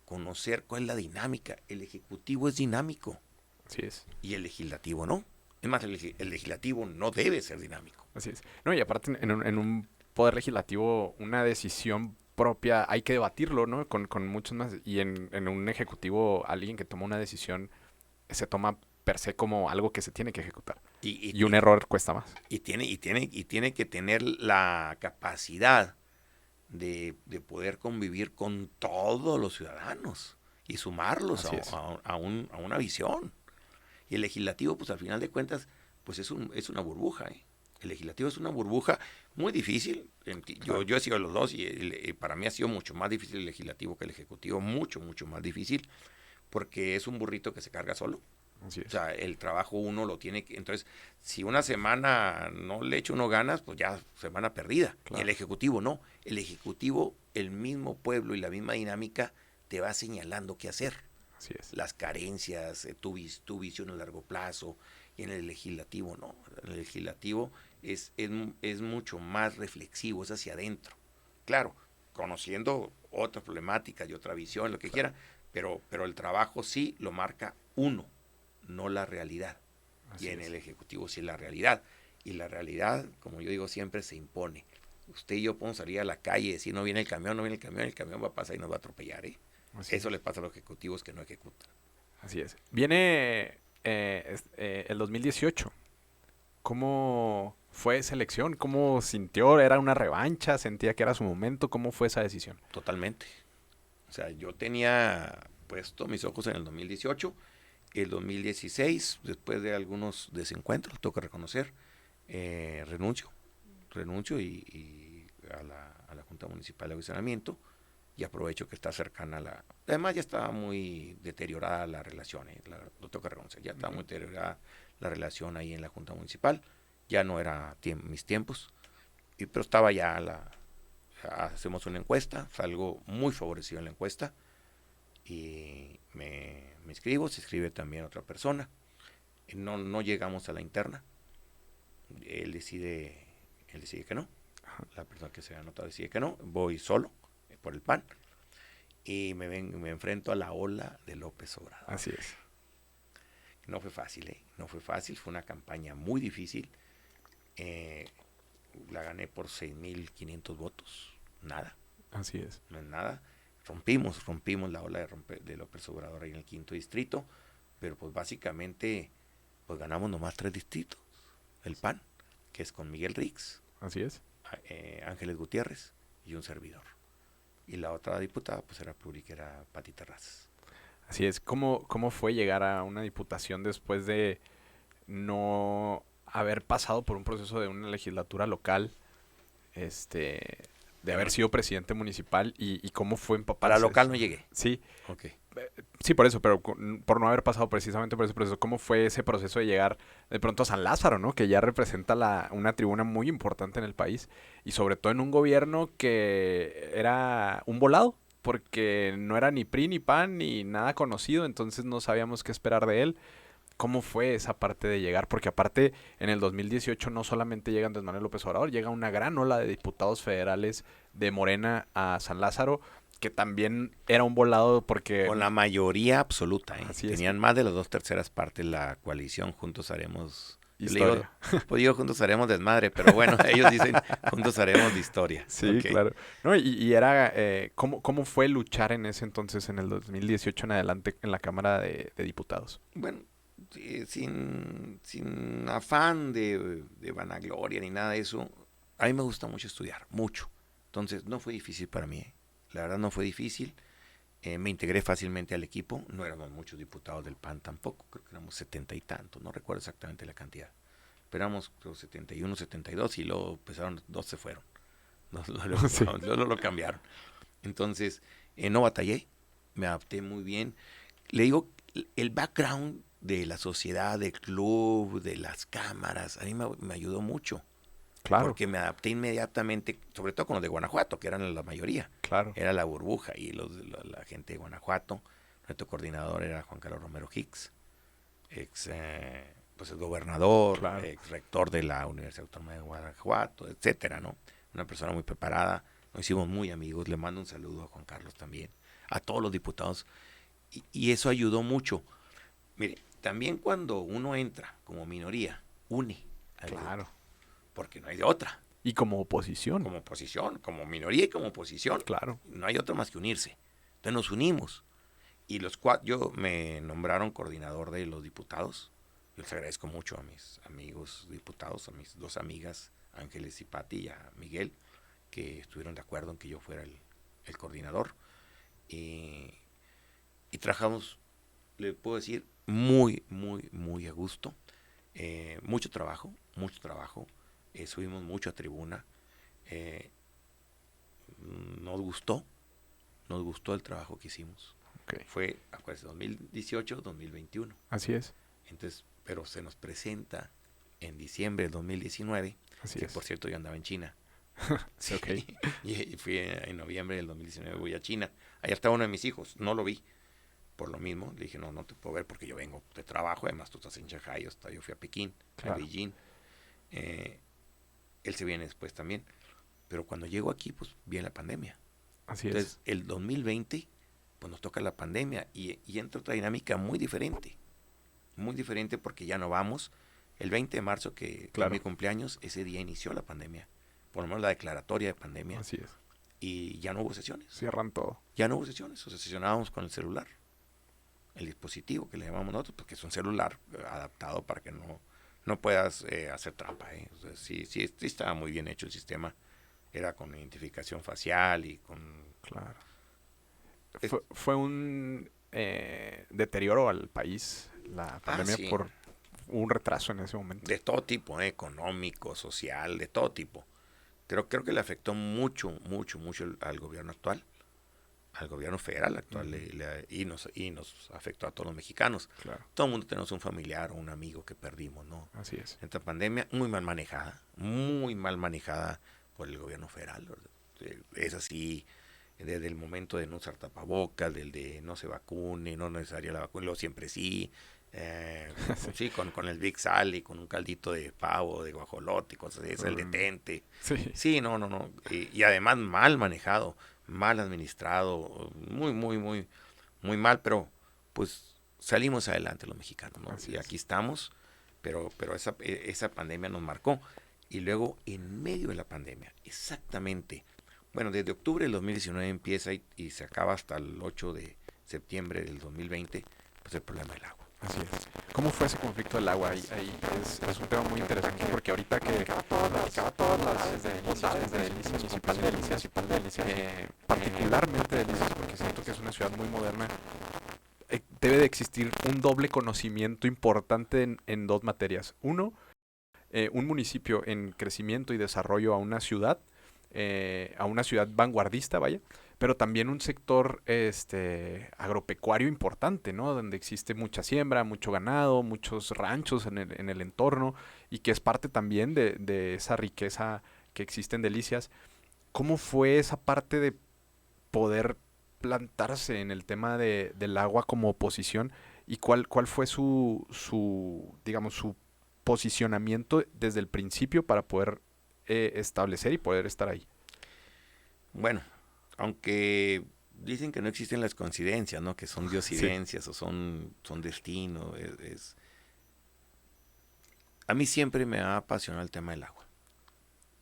conocer cuál es la dinámica. El ejecutivo es dinámico. Así es. Y el legislativo no. Es más, el legislativo no debe ser dinámico. Así es. No, y aparte en un poder legislativo, una decisión propia, hay que debatirlo, ¿no? Con muchos más. Y en un ejecutivo, alguien que toma una decisión se toma per se como algo que se tiene que ejecutar. Y un error cuesta más. Y tiene que tener la capacidad de poder convivir con todos los ciudadanos y sumarlos a una visión. Y el legislativo, pues al final de cuentas, pues es una burbuja, ¿eh? El legislativo es una burbuja muy difícil. Yo he sido los dos y para mí ha sido mucho más difícil el legislativo que el ejecutivo, mucho, mucho más difícil, porque es un burrito que se carga solo. O sea, el trabajo uno lo tiene que... Entonces, si una semana no le echa uno ganas, pues ya semana perdida. Claro. Y el ejecutivo no. El ejecutivo, el mismo pueblo y la misma dinámica te va señalando qué hacer. Así es. Las carencias, tu visión a largo plazo. Y en el legislativo no. En el legislativo es mucho más reflexivo, es hacia adentro. Claro, conociendo otras problemáticas y otra visión, lo que quiera, pero el trabajo sí lo marca uno, no la realidad. Así y en el ejecutivo sí es la realidad. Y la realidad, como yo digo siempre, se impone. Usted y yo podemos salir a la calle y decir, no viene el camión va a pasar y nos va a atropellar, ¿eh? Eso le pasa a los ejecutivos que no ejecutan. Así es. Viene el 2018. ¿Cómo fue esa elección? ¿Cómo sintió? ¿Era una revancha? ¿Sentía que era su momento? ¿Cómo fue esa decisión? Totalmente. O sea, yo tenía puesto mis ojos en el 2018. El 2016, después de algunos desencuentros, tengo que reconocer, renuncio y a la Junta Municipal de Acondicionamiento, y aprovecho que está cercana a la... Además ya estaba muy deteriorada la relación, lo tengo que reconocer, ya estaba muy deteriorada la relación ahí en la Junta Municipal, ya no era mis tiempos, pero estaba ya hacemos una encuesta, salgo muy favorecido en la encuesta, y me inscribo, se inscribe también otra persona, no llegamos a la interna, él decide que no, la persona que se ha anotado decide que no, voy solo por el PAN y me enfrento a la ola de López Obrador. Así es. No fue fácil, no fue fácil, fue una campaña muy difícil, la gané por 6,500 votos, nada. Así es. No es nada. Rompimos la ola de López Obrador ahí en el 5º distrito, pero pues básicamente pues ganamos nomás 3 distritos. El PAN, que es con Miguel Rix. Así es. Ángeles Gutiérrez y un servidor. Y la otra diputada pues era Pluri, que era Pati Terrazas. Así es. ¿Cómo fue llegar a una diputación después de no haber pasado por un proceso de una legislatura local? De haber sido presidente municipal y cómo fue empaparse. Para local no llegué. Sí. Okay. Sí, por eso, pero por no haber pasado precisamente por ese proceso, ¿cómo fue ese proceso de llegar de pronto a San Lázaro, ¿no? Que ya representa una tribuna muy importante en el país y sobre todo en un gobierno que era un volado, porque no era ni PRI ni PAN ni nada conocido, entonces no sabíamos qué esperar de él. ¿Cómo fue esa parte de llegar? Porque aparte, en el 2018 no solamente llega Andrés Manuel López Obrador, llega una gran ola de diputados federales de Morena a San Lázaro, que también era un volado porque... Con la mayoría absoluta, ¿eh? Tenían más de las 2/3 partes la coalición, juntos haremos... Historia. Digo, juntos haremos desmadre, pero bueno, ellos dicen, juntos haremos de historia. Sí, okay. Claro. No, y era, ¿cómo fue luchar en ese entonces, en el 2018 en adelante, en la Cámara de Diputados? Bueno, sin afán de vanagloria ni nada de eso, a mí me gusta mucho estudiar, mucho. Entonces, no fue difícil para mí. La verdad no fue difícil. Me integré fácilmente al equipo. No éramos muchos diputados del PAN tampoco. Creo que éramos 70 y tantos. No recuerdo exactamente la cantidad. Pero éramos, creo, 71, 72 y luego empezaron, dos se fueron. Sí. Lo cambiaron. Entonces, no batallé. Me adapté muy bien. Le digo, el background de la sociedad, del club, de las cámaras, a mí me ayudó mucho. Claro, Porque me adapté inmediatamente, sobre todo con los de Guanajuato, que eran la mayoría. claro. Era la burbuja y la gente de Guanajuato. Nuestro coordinador era Juan Carlos Romero Hicks, ex pues el gobernador, Claro. ex rector de la Universidad Autónoma de Guanajuato, etcétera, ¿no? Una persona muy preparada. Nos hicimos muy amigos. Le mando un saludo a Juan Carlos también, a todos los diputados. Y eso ayudó mucho. Mire, también cuando uno entra como minoría, une al grupo, Claro. porque no hay de otra. Y como oposición. Como oposición, como minoría y como oposición, Claro. no hay otra más que unirse. Entonces nos unimos. Y los cuatro, yo me nombraron coordinador de los diputados. Yo les agradezco mucho a mis amigos diputados, a mis dos amigas, Ángeles y Pati, y a Miguel, que estuvieron de acuerdo en que yo fuera el coordinador. Y trabajamos, le puedo decir, muy, muy, muy a gusto. Mucho trabajo, mucho trabajo. Subimos mucho a tribuna. Eh, nos gustó el trabajo que hicimos. Okay. Fue, acuérdense, 2018, 2021. Así es. Entonces, pero se nos presenta en diciembre del 2019, Así que es. por cierto yo andaba en China. Sí, Okay. y fui en noviembre del 2019, voy a China. Allá estaba uno de mis hijos, no lo vi. Por lo mismo, le dije, no te puedo ver porque yo vengo de trabajo, además tú estás en Shanghai, yo fui a Pekín, Claro. a Beijing. Él se viene después también. Pero cuando llego aquí, pues viene la pandemia. Así Entonces, es. el 2020, pues nos toca la pandemia y entra otra dinámica muy diferente. Muy diferente porque ya no vamos. El 20 de marzo, que Claro. es mi cumpleaños, ese día inició la pandemia. Por lo menos la declaratoria de pandemia. Así es. Y ya no hubo sesiones. Cierran todo. Ya no hubo sesiones. O sea, sesionábamos con el celular. El dispositivo que le llamamos nosotros, porque es un celular adaptado para que no puedas hacer trampa. O sea, sí estaba muy bien hecho el sistema. Era con identificación facial y con... Claro. Fue un deterioro al país la pandemia sí. por un retraso en ese momento. De todo tipo, económico, social, de todo tipo. Creo que le afectó mucho, mucho, mucho al gobierno actual, al gobierno federal actual, y nos afectó a todos los mexicanos. Claro. Todo el mundo tenemos un familiar o un amigo que perdimos, ¿no? Así es. Esta pandemia muy mal manejada por el gobierno federal. Es así, desde el momento de no usar tapabocas, del de no se vacune, no necesaria la vacuna, lo siempre sí. Sí, con el Big Sal y con un caldito de pavo, de guajolote y cosas así, el detente. Sí. Sí, no. Y además mal manejado, mal administrado, muy, muy, muy, muy mal, pero pues salimos adelante los mexicanos, ¿no? Así Y es. aquí estamos, pero esa pandemia nos marcó. Y luego, en medio de la pandemia, exactamente, bueno, desde octubre del 2019 empieza y se acaba hasta el 8 de septiembre del 2020, pues el problema del agua. Así es. ¿Cómo fue ese conflicto del agua? Ahí es un tema muy interesante porque ahorita que platicaba todas las bondades de Delicias, municipal de Delicias, particularmente Delicias, porque siento que es una ciudad muy moderna, debe de existir un doble conocimiento importante en dos materias. Uno, un municipio en crecimiento y desarrollo a una ciudad vanguardista, vaya, pero también un sector agropecuario importante, ¿no? Donde existe mucha siembra, mucho ganado, muchos ranchos en el entorno y que es parte también de esa riqueza que existe en Delicias. ¿Cómo fue esa parte de poder plantarse en el tema del agua como oposición y cuál fue digamos, su posicionamiento desde el principio para poder establecer y poder estar ahí? Bueno, aunque dicen que no existen las coincidencias, ¿no? Que son Sí, diosidencias o son destino. A mí siempre me ha apasionado el tema del agua.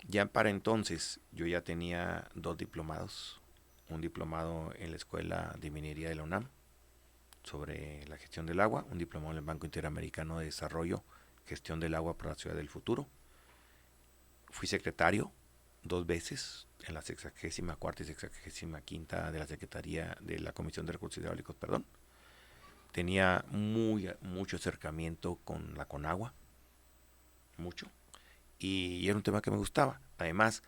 Ya para entonces yo ya tenía 2 diplomados. Un diplomado en la Escuela de Minería de la UNAM sobre la gestión del agua, un diplomado en el Banco Interamericano de Desarrollo, gestión del agua para la ciudad del futuro. Fui secretario 2 veces en la 64ª y 65ª de la Secretaría de la Comisión de Recursos Hidráulicos, perdón. Tenía mucho acercamiento con la Conagua, mucho, y era un tema que me gustaba. Además,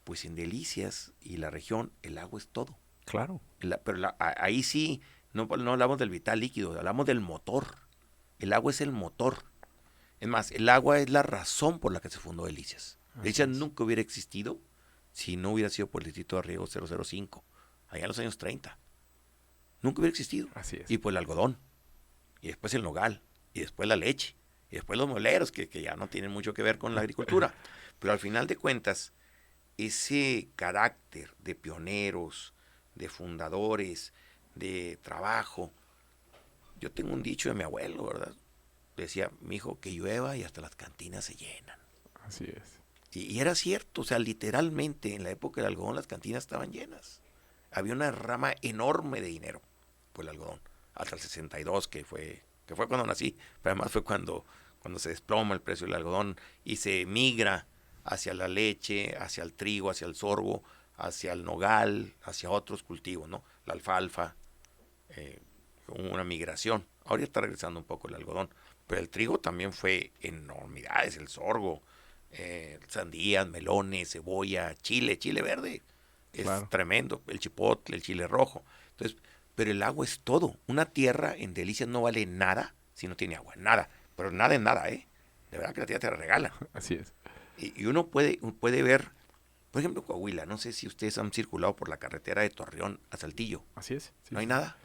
pues en Delicias y la región el agua es todo. Claro. Pero ahí sí, no hablamos del vital líquido, hablamos del motor. El agua es el motor. Es más, el agua es la razón por la que se fundó Delicias. Delicias nunca hubiera existido si no hubiera sido por el distrito de riego 005, allá en los años 30. Nunca hubiera existido. Así es. Y pues el algodón, y después el nogal, y después la leche, y después los moleros, que ya no tienen mucho que ver con la agricultura. Pero al final de cuentas, ese carácter de pioneros, de fundadores, de trabajo. Yo tengo un dicho de mi abuelo, ¿verdad? Decía, mijo, que llueva y hasta las cantinas se llenan. Así es. Y era cierto, o sea, literalmente en la época del algodón las cantinas estaban llenas. Había una rama enorme de dinero por el algodón, hasta el 62, que fue cuando nací, pero además fue cuando se desploma el precio del algodón y se migra hacia la leche, hacia el trigo, hacia el sorgo, hacia el nogal, hacia otros cultivos, ¿no? La alfalfa, una migración. Ahora está regresando un poco el algodón, pero el trigo también fue enormidades, el sorgo, sandías, melones, cebolla, chile verde, es Claro. tremendo, el chipotle, el chile rojo. Entonces, pero el agua es todo. Una tierra en Delicias no vale nada si no tiene agua, nada, pero nada es nada, ¿eh? De verdad que la tierra te la regala. Así es. Y uno puede ver, por ejemplo, Coahuila, no sé si ustedes han circulado por la carretera de Torreón a Saltillo. Así es. Sí, No hay sí. nada.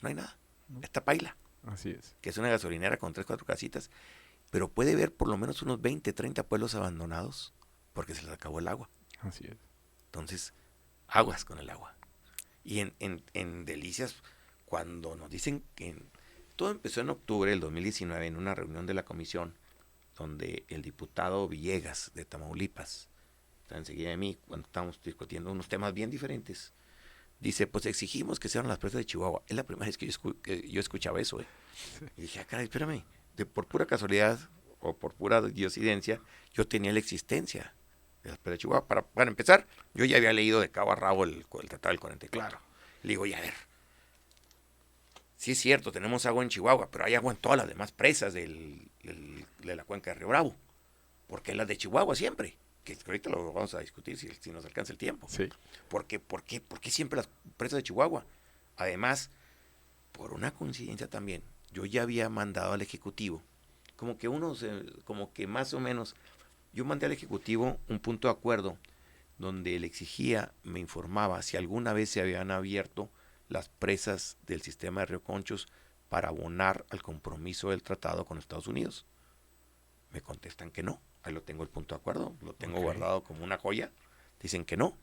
No hay nada. Está Paila, Así es. que es una gasolinera con 3, 4 casitas, pero puede ver por lo menos unos 20, 30 pueblos abandonados porque se les acabó el agua. Así es. Entonces, aguas con el agua. Y en Delicias, cuando nos dicen que todo empezó en octubre del 2019 en una reunión de la comisión donde el diputado Villegas de Tamaulipas, está enseguida de mí, cuando estábamos discutiendo unos temas bien diferentes, dice, pues exigimos que sean las presas de Chihuahua. Es la primera vez que yo escuchaba eso, ¿eh? Y dije, caray, espérame, por pura casualidad o por pura diosidencia, yo tenía la existencia de las presas de Chihuahua. Para empezar, yo ya había leído de cabo a rabo el Tratado del 44. Claro. Le digo, ya a ver, sí es cierto, tenemos agua en Chihuahua, pero hay agua en todas las demás presas de la cuenca de Río Bravo. ¿Por qué las de Chihuahua siempre? Que ahorita lo vamos a discutir si nos alcanza el tiempo. Sí. ¿Por qué siempre las presas de Chihuahua? Además, por una coincidencia también, yo ya había mandado al Ejecutivo, como que más o menos, yo mandé al Ejecutivo un punto de acuerdo donde le exigía, me informaba si alguna vez se habían abierto las presas del sistema de Río Conchos para abonar al compromiso del tratado con Estados Unidos. Me contestan que no. Ahí lo tengo el punto de acuerdo, lo tengo guardado como una joya. Dicen que no.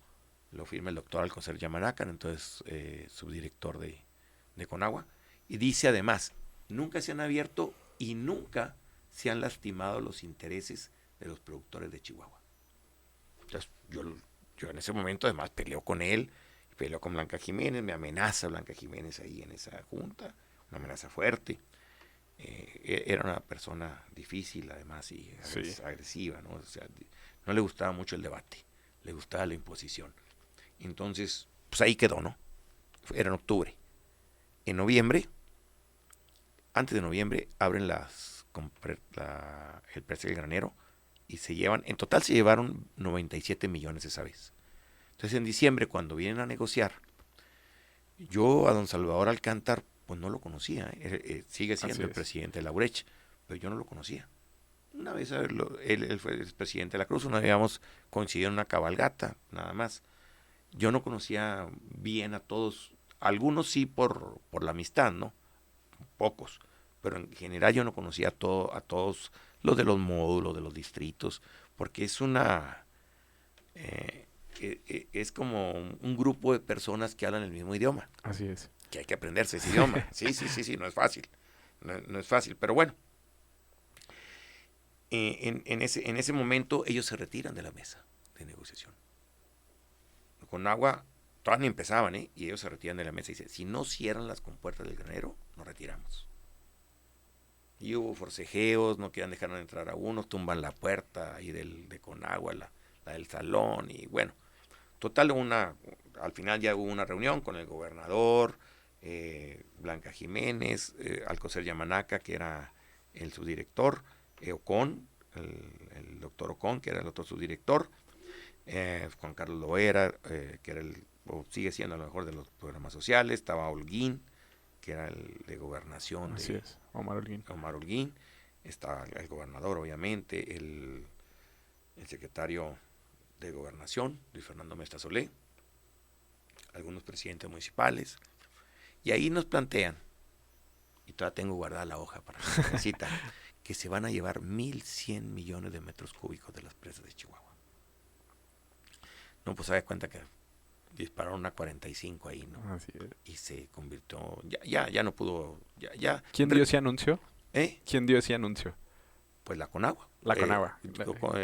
Lo firma el doctor Alcocer Yamaracan, entonces subdirector de Conagua. Y dice además, nunca se han abierto y nunca se han lastimado los intereses de los productores de Chihuahua. Entonces yo en ese momento además peleo con él, peleo con Blanca Jiménez, me amenaza Blanca Jiménez ahí en esa junta, una amenaza fuerte. Era una persona difícil además y agresiva, ¿no? O sea, no le gustaba mucho el debate, le gustaba la imposición. Entonces, pues ahí quedó, ¿no? Era en octubre. En noviembre, antes de noviembre, abren el precio del granero y en total se llevaron 97 millones esa vez. Entonces en diciembre, cuando vienen a negociar, yo a don Salvador Alcántar, pues no lo conocía, sigue siendo el presidente de la URECH, pero yo no lo conocía. Una vez él fue el presidente de la Cruz, una vez habíamos coincidido en una cabalgata, nada más. Yo no conocía bien a todos, algunos sí por la amistad, ¿no? Pocos, pero en general yo no conocía a todos los de los módulos, de los distritos, porque es es como un grupo de personas que hablan el mismo idioma. Así es. Que hay que aprenderse ese idioma. Sí, no es fácil. No es fácil, pero bueno. En ese momento ellos se retiran de la mesa de negociación. Conagua, todas ni empezaban, y ellos se retiran de la mesa y dicen, si no cierran las compuertas del granero, nos retiramos. Y hubo forcejeos, no quieran dejar entrar a uno, tumban la puerta ahí de Conagua, la del salón, y bueno, total, al final ya hubo una reunión con el gobernador, Blanca Jiménez, Alcocer Yamanaca, que era el subdirector, Ocon, el doctor Ocon, que era el otro subdirector, Juan Carlos Loera, que era o sigue siendo a lo mejor de los programas sociales, estaba Holguín, que era el de gobernación. Así es, Omar Holguín. Omar Holguín, está el gobernador, obviamente, el secretario de Gobernación, Luis Fernando Mesta Solé, algunos presidentes municipales, y ahí nos plantean, y todavía tengo guardada la hoja para que necesita, que se van a llevar 1.100 millones de metros cúbicos de las presas de Chihuahua. No, pues se da cuenta que dispararon una 45 ahí, ¿no? Así es. Y se convirtió, ya no pudo, ya. ¿Quién dio ese anuncio? ¿Eh? ¿Quién dio ese anuncio? Pues la Conagua. La Conagua.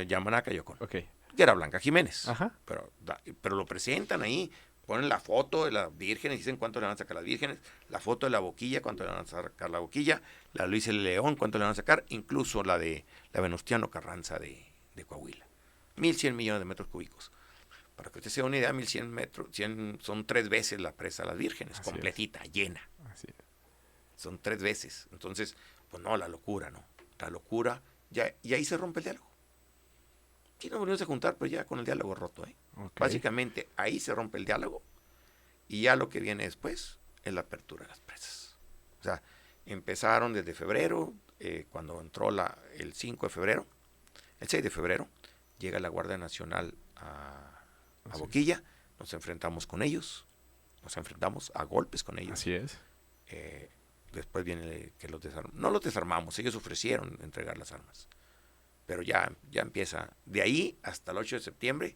Yamanaca y Ocon. Ok. Que era Blanca Jiménez. Ajá. Pero lo presentan ahí, ponen la foto de las vírgenes, dicen cuánto le van a sacar las vírgenes, la foto de la boquilla, cuánto le van a sacar la boquilla, la Luis L. León, cuánto le van a sacar, incluso la de la Venustiano Carranza de Coahuila. 1.100 millones de metros cúbicos. Para que usted se dé una idea, 1.100 metros, 100 son 3 veces la presa de las vírgenes, Así completita, llena. Así es. Son 3 veces. Entonces, pues no, la locura, ¿no? La locura, y ahí se rompe el diálogo. Sí nos volvimos a juntar, pero ya con el diálogo roto, ¿eh? Okay. Básicamente, ahí se rompe el diálogo, y ya lo que viene después es la apertura de las presas. O sea, empezaron desde febrero, cuando entró el 5 de febrero, el 6 de febrero, llega la Guardia Nacional a Boquilla, nos enfrentamos con ellos, nos enfrentamos a golpes con ellos. Así es. Después viene que los desarmamos. No los desarmamos, ellos ofrecieron entregar las armas. Pero ya empieza. De ahí hasta el 8 de septiembre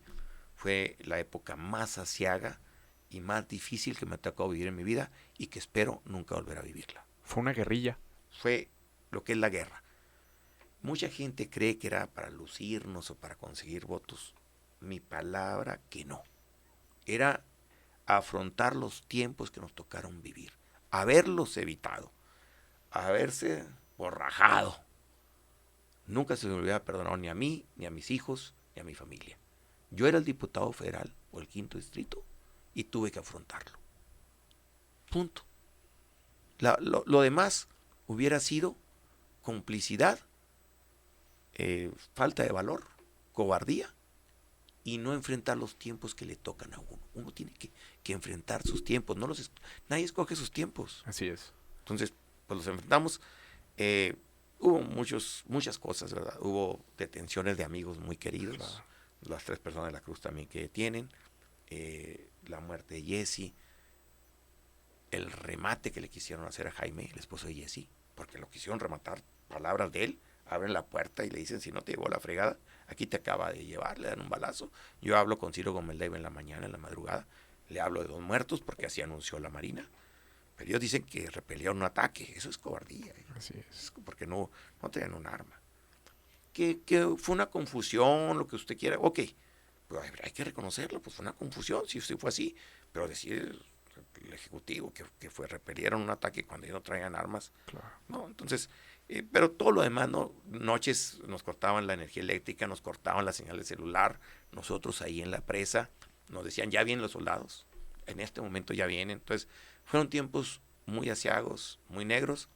fue la época más aciaga y más difícil que me ha tocado vivir en mi vida y que espero nunca volver a vivirla. Fue una guerrilla. Fue lo que es la guerra. Mucha gente cree que era para lucirnos o para conseguir votos. Mi palabra que no. Era afrontar los tiempos que nos tocaron vivir. Haberlos evitado. Haberse borrajado. Nunca se me hubiera perdonado ni a mí, ni a mis hijos, ni a mi familia. Yo era el diputado federal o el 5º distrito y tuve que afrontarlo. Punto. Lo demás hubiera sido complicidad, falta de valor, cobardía y no enfrentar los tiempos que le tocan a uno. Uno tiene que enfrentar sus tiempos. Nadie escoge sus tiempos. Así es. Entonces, pues los enfrentamos. Hubo muchas cosas, ¿verdad? Hubo detenciones de amigos muy queridos. Claro. Las 3 personas de la Cruz también que detienen. La muerte de Jesse. El remate que le quisieron hacer a Jaime, el esposo de Jesse. Porque lo quisieron rematar, palabras de él. Abren la puerta y le dicen, si no te llevó la fregada, aquí te acaba de llevar, le dan un balazo. Yo hablo con Ciro Gómez Leiva en la mañana, en la madrugada. Le hablo de 2 muertos porque así anunció la Marina. Pero ellos dicen que repelieron un ataque. Eso es cobardía. Así es. Porque no tenían un arma. Que fue una confusión, lo que usted quiera. Ok, pues hay que reconocerlo. Pues fue una confusión, si fue así. Pero decir el Ejecutivo que repelieron un ataque cuando ellos no traían armas. Claro. No, entonces, pero todo lo demás, ¿no? Noches nos cortaban la energía eléctrica, nos cortaban la señal de celular. Nosotros ahí en la presa nos decían, ya vienen los soldados. En este momento ya vienen. Entonces, fueron tiempos muy aciagos, muy negros,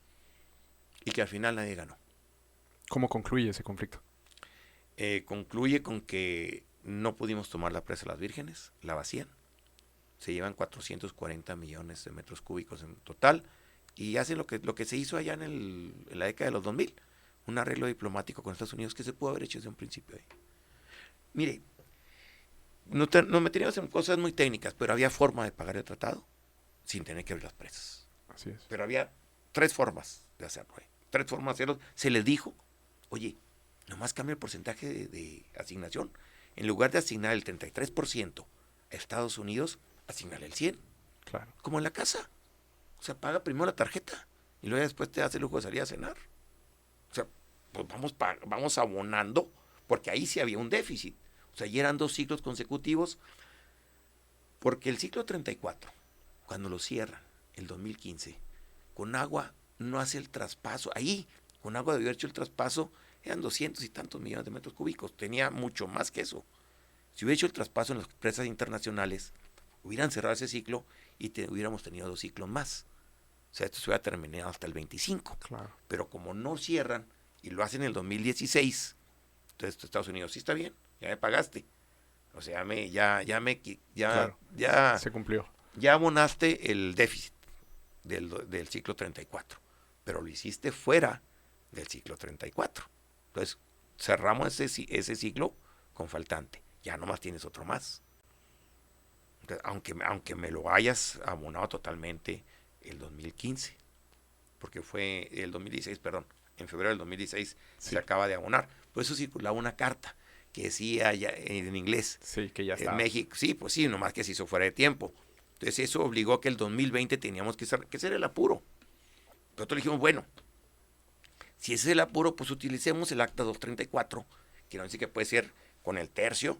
y que al final nadie ganó. ¿Cómo concluye ese conflicto? Concluye con que no pudimos tomar la presa de las Vírgenes, la vacían. Se llevan 440 millones de metros cúbicos en total, y hacen lo que se hizo allá en la década de los 2000, un arreglo diplomático con Estados Unidos que se pudo haber hecho desde un principio ahí. Mire, nos meteríamos en cosas muy técnicas, pero había forma de pagar el tratado sin tener que abrir las presas. Así es. Pero había 3 formas de hacerlo. 3 formas de hacerlo. Se les dijo, oye, nomás cambia el porcentaje de asignación. En lugar de asignar el 33% a Estados Unidos, asignale el 100%. Claro. Como en la casa. O sea, paga primero la tarjeta y luego después te hace el lujo de salir a cenar. O sea, pues vamos abonando, porque ahí sí había un déficit. O sea, ya eran 2 ciclos consecutivos, porque el ciclo 34, cuando lo cierran, el 2015, Conagua no hace el traspaso. Ahí, Conagua debió haber hecho el traspaso, eran 200 y tantos millones de metros cúbicos. Tenía mucho más que eso. Si hubiera hecho el traspaso en las presas internacionales, hubieran cerrado ese ciclo y hubiéramos tenido 2 ciclos más. O sea, esto se hubiera terminado hasta el 25. Claro. Pero como no cierran y lo hacen en el 2016, entonces Estados Unidos, sí está bien, ya me pagaste. O sea, Claro. ya Se cumplió. ya abonaste el déficit del ciclo 34, pero lo hiciste fuera del ciclo 34. Entonces, cerramos ese ciclo con faltante. Ya nomás tienes otro más. Entonces, aunque me lo hayas abonado totalmente el 2015, porque fue el 2016, perdón, en febrero del 2016 Sí. se acaba de abonar. Por eso circulaba una carta que decía ya en inglés, Sí, que ya está. México, sí, pues sí, nomás que se hizo fuera de tiempo. Entonces eso obligó a que el 2020 teníamos que ser el apuro. Nosotros dijimos, bueno, si ese es el apuro, pues utilicemos el acta 234, que no dice que puede ser con el tercio,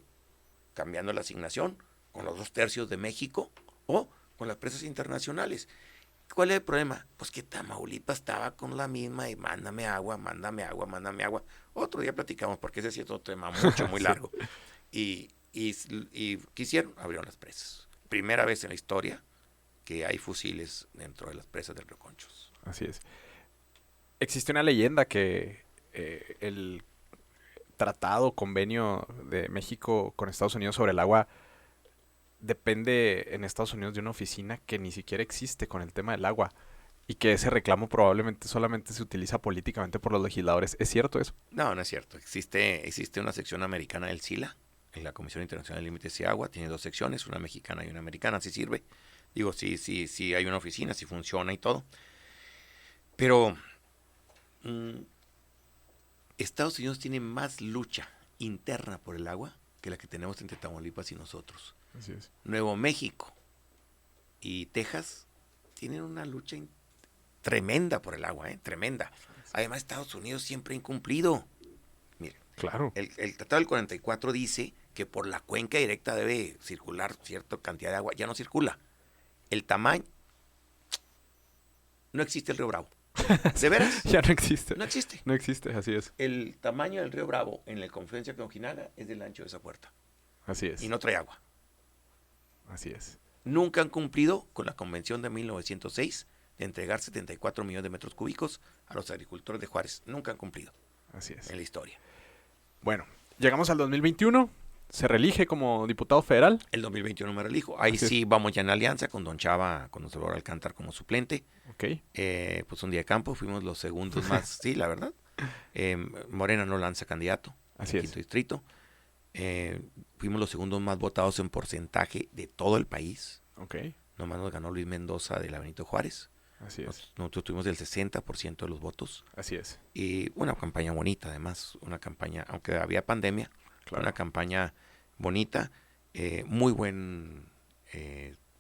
cambiando la asignación, con los 2 tercios de México o con las presas internacionales. ¿Cuál es el problema? Pues que Tamaulipas estaba con la misma y mándame agua, mándame agua, mándame agua. Otro día platicamos porque ese sí es otro tema muy Sí. largo. Y ¿qué hicieron? Abrieron las presas. Primera vez en la historia que hay fusiles dentro de las presas del Río Conchos. Así es. Existe una leyenda que el tratado, convenio de México con Estados Unidos sobre el agua depende en Estados Unidos de una oficina que ni siquiera existe con el tema del agua y que ese reclamo probablemente solamente se utiliza políticamente por los legisladores. ¿Es cierto eso? No, no es cierto. Existe una sección americana del SILA, en la Comisión Internacional de Límites y Agua. Tiene 2 secciones, una mexicana y una americana. Sí sirve. Digo, sí hay una oficina, sí funciona y todo. Pero Estados Unidos tiene más lucha interna por el agua que la que tenemos entre Tamaulipas y nosotros. Así es. Nuevo México y Texas tienen una lucha tremenda por el agua, tremenda. Además, Estados Unidos siempre ha incumplido. Mire, Claro. el Tratado del 44 dice que por la cuenca directa debe circular cierta cantidad de agua. Ya no circula. El tamaño... No existe el río Bravo. ¿De veras? Ya no existe. No existe. No existe, así es. El tamaño del río Bravo en la confluencia con Ojinaga es del ancho de esa puerta. Así es. Y no trae agua. Así es. Nunca han cumplido con la convención de 1906 de entregar 74 millones de metros cúbicos a los agricultores de Juárez. Nunca han cumplido Así es. en la historia. Bueno, llegamos al 2021. Se reelige como diputado federal. El 2021 me reelijo. Ahí Así es. sí vamos ya en alianza con Don Chava, con don Salvador Alcántar como suplente. Ok. Pues un día de campo, fuimos los segundos más, sí, la verdad. Morena no lanza candidato Así en es. quinto distrito. Fuimos los segundos más votados en porcentaje de todo el país. Ok. Nomás nos ganó Luis Mendoza de la Benito Juárez. Así es. Nosotros tuvimos el 60% de los votos. Así es. Y una campaña bonita, además. Una campaña, aunque había pandemia, Claro. una campaña bonita. Muy buen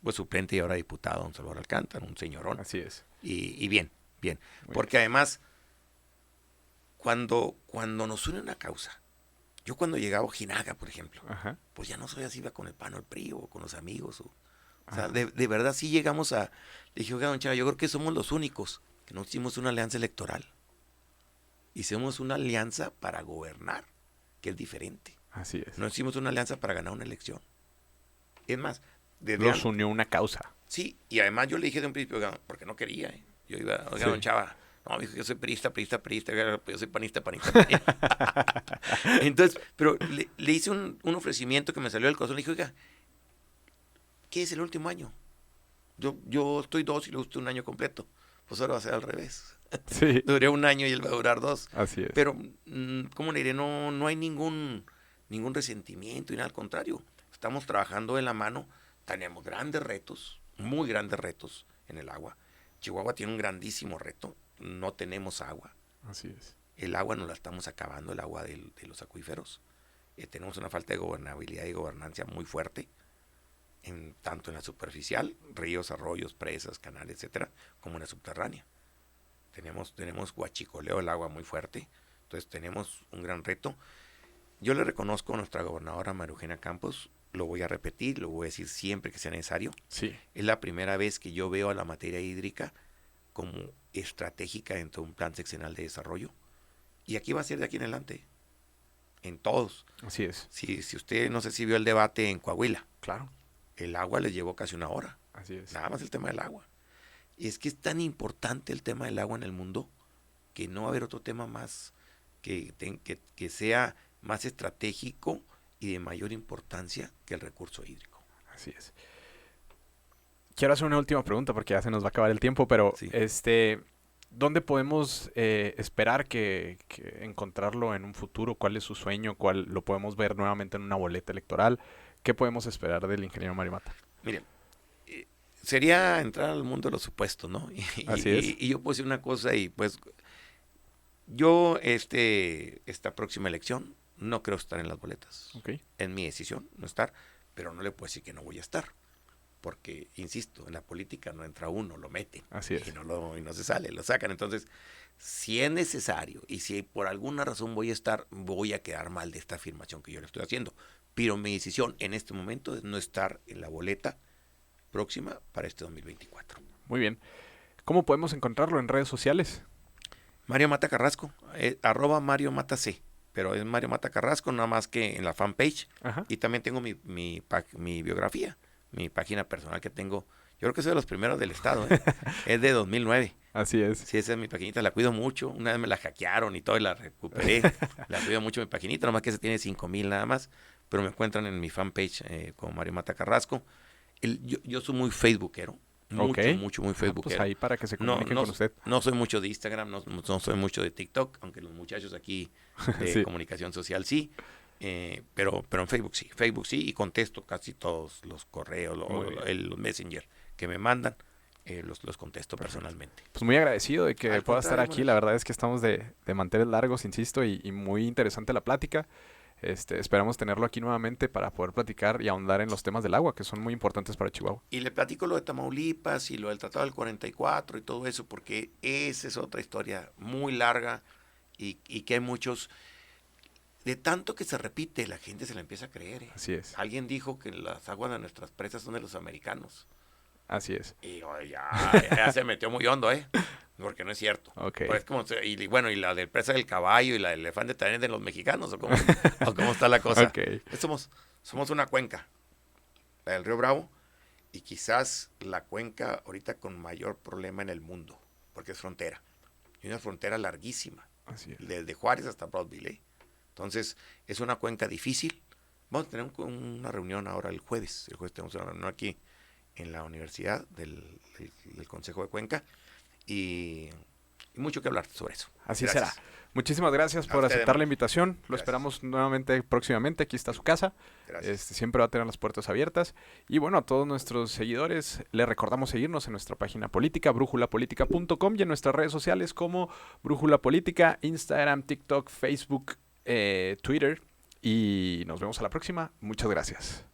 pues suplente y ahora diputado, don Salvador Alcántara, un señorón. Así es. Y bien, bien. Muy Porque además, cuando nos une una causa, yo cuando llegaba a Ojinaga, por ejemplo, Ajá. pues ya no soy así, iba con el PAN o el PRI o con los amigos. O sea, Ajá. de verdad sí llegamos a... Le dije, oiga, don Chava, yo creo que somos los únicos que no hicimos una alianza electoral. Hicimos una alianza para gobernar, que es diferente. Así es. No hicimos una alianza para ganar una elección. Es más, Los unió una causa. sí, y además yo le dije de un principio, oiga, porque no quería. Yo iba, oiga, Sí. don Chava, no, me dijo, yo soy priista, yo soy panista. Entonces, pero le hice un ofrecimiento que me salió del corazón. Le dije, oiga, ¿qué es el último año? Yo estoy 2 y le gusta un año completo. Pues ahora va a ser al revés. Sí. Duré un año y él va a durar 2. Así es. Pero, ¿cómo le diré? No hay ningún resentimiento y nada, al contrario. Estamos trabajando de la mano. Tenemos grandes retos, muy grandes retos en el agua. Chihuahua tiene un grandísimo reto. No tenemos agua. Así es. El agua nos la estamos acabando, el agua de los acuíferos. Tenemos una falta de gobernabilidad y gobernancia muy fuerte, tanto en la superficial, ríos, arroyos, presas, canales, etcétera, como en la subterránea. Tenemos huachicoleo del agua muy fuerte, entonces tenemos un gran reto. Yo le reconozco a nuestra gobernadora María Eugenia Campos, lo voy a repetir, lo voy a decir siempre que sea necesario. Sí. Es la primera vez que yo veo a la materia hídrica como estratégica dentro de un plan seccional de desarrollo. Y aquí va a ser de aquí en adelante. en todos. Así es. Si usted, no sé si vio el debate en Coahuila, Claro. el agua les llevó casi 1 hora. Así es. Nada más el tema del agua. Y es que es tan importante el tema del agua en el mundo que no va a haber otro tema más que sea más estratégico y de mayor importancia que el recurso hídrico. Así es. Quiero hacer una última pregunta porque ya se nos va a acabar el tiempo, pero Sí. ¿dónde podemos esperar que encontrarlo en un futuro? ¿Cuál es su sueño? ¿Cuál lo podemos ver nuevamente en una boleta electoral? ¿Qué podemos esperar del ingeniero Mario Mata? Miren, sería entrar al mundo de los supuestos, ¿no? Así es. Y yo puedo decir una cosa y pues yo esta próxima elección no creo estar en las boletas. Ok. Es mi decisión no estar, pero no le puedo decir que no voy a estar. Porque, insisto, en la política no entra uno, lo meten. Así es. Y no se sale, lo sacan. Entonces, si es necesario y si por alguna razón voy a estar, voy a quedar mal de esta afirmación que yo le estoy haciendo. Pero mi decisión en este momento es no estar en la boleta próxima para este 2024. Muy bien. ¿Cómo podemos encontrarlo en redes sociales? Mario Mata Carrasco, @ Mario Mata C, pero es Mario Mata Carrasco, nada más que en la fanpage. Ajá. Y también tengo mi biografía, mi página personal que tengo. Yo creo que soy de los primeros del estado, ¿eh? Es de 2009. Así es. Sí, esa es mi paginita, la cuido mucho. Una vez me la hackearon y todo y la recuperé. La cuido mucho mi paginita, nomás que esa tiene 5,000 nada más. Pero me encuentran en mi fanpage como Mario Mata Carrasco. Yo soy muy facebookero. Mucho, Ok. mucho, muy Pues facebookero. ahí para que se comuniquen con usted. No soy mucho de Instagram, no soy mucho de TikTok, aunque los muchachos aquí de Sí. comunicación social sí. Pero en Facebook sí, y contesto casi todos los correos, Muy bien. los Messenger que me mandan, los contesto personalmente. Pues muy agradecido de que Al pueda estar contrario, aquí. La verdad es que estamos de manteles largos, insisto, y muy interesante la plática. Esperamos tenerlo aquí nuevamente para poder platicar y ahondar en los temas del agua, que son muy importantes para Chihuahua. Y le platico lo de Tamaulipas y lo del Tratado del 44 y todo eso, porque esa es otra historia muy larga y que hay muchos... De tanto que se repite, la gente se la empieza a creer. Así es. Alguien dijo que las aguas de nuestras presas son de los americanos. Así es. Y ya se metió muy hondo, porque no es cierto. Ok. Pues como, y bueno, y la del presa del caballo y la del elefante también es de los mexicanos, o cómo está la cosa. Ok. Somos una cuenca, la del Río Bravo, y quizás la cuenca ahorita con mayor problema en el mundo, porque es frontera. Y una frontera larguísima, Así es. desde Juárez hasta Broadville. Entonces, es una cuenca difícil. Vamos a tener una reunión ahora el jueves. El jueves tenemos una reunión aquí en la universidad del Consejo de Cuenca y mucho que hablar sobre eso. Así Gracias. será. Muchísimas gracias A por usted, aceptar la hermano. invitación. Lo Gracias. esperamos nuevamente próximamente. Aquí está su casa. Gracias. Siempre va a tener las puertas abiertas. Y bueno, a todos nuestros seguidores les recordamos seguirnos en nuestra página política, brújulapolitica.com, y en nuestras redes sociales como Brújula Política, Instagram, TikTok, Facebook, Twitter. Y nos vemos a la próxima. Muchas gracias.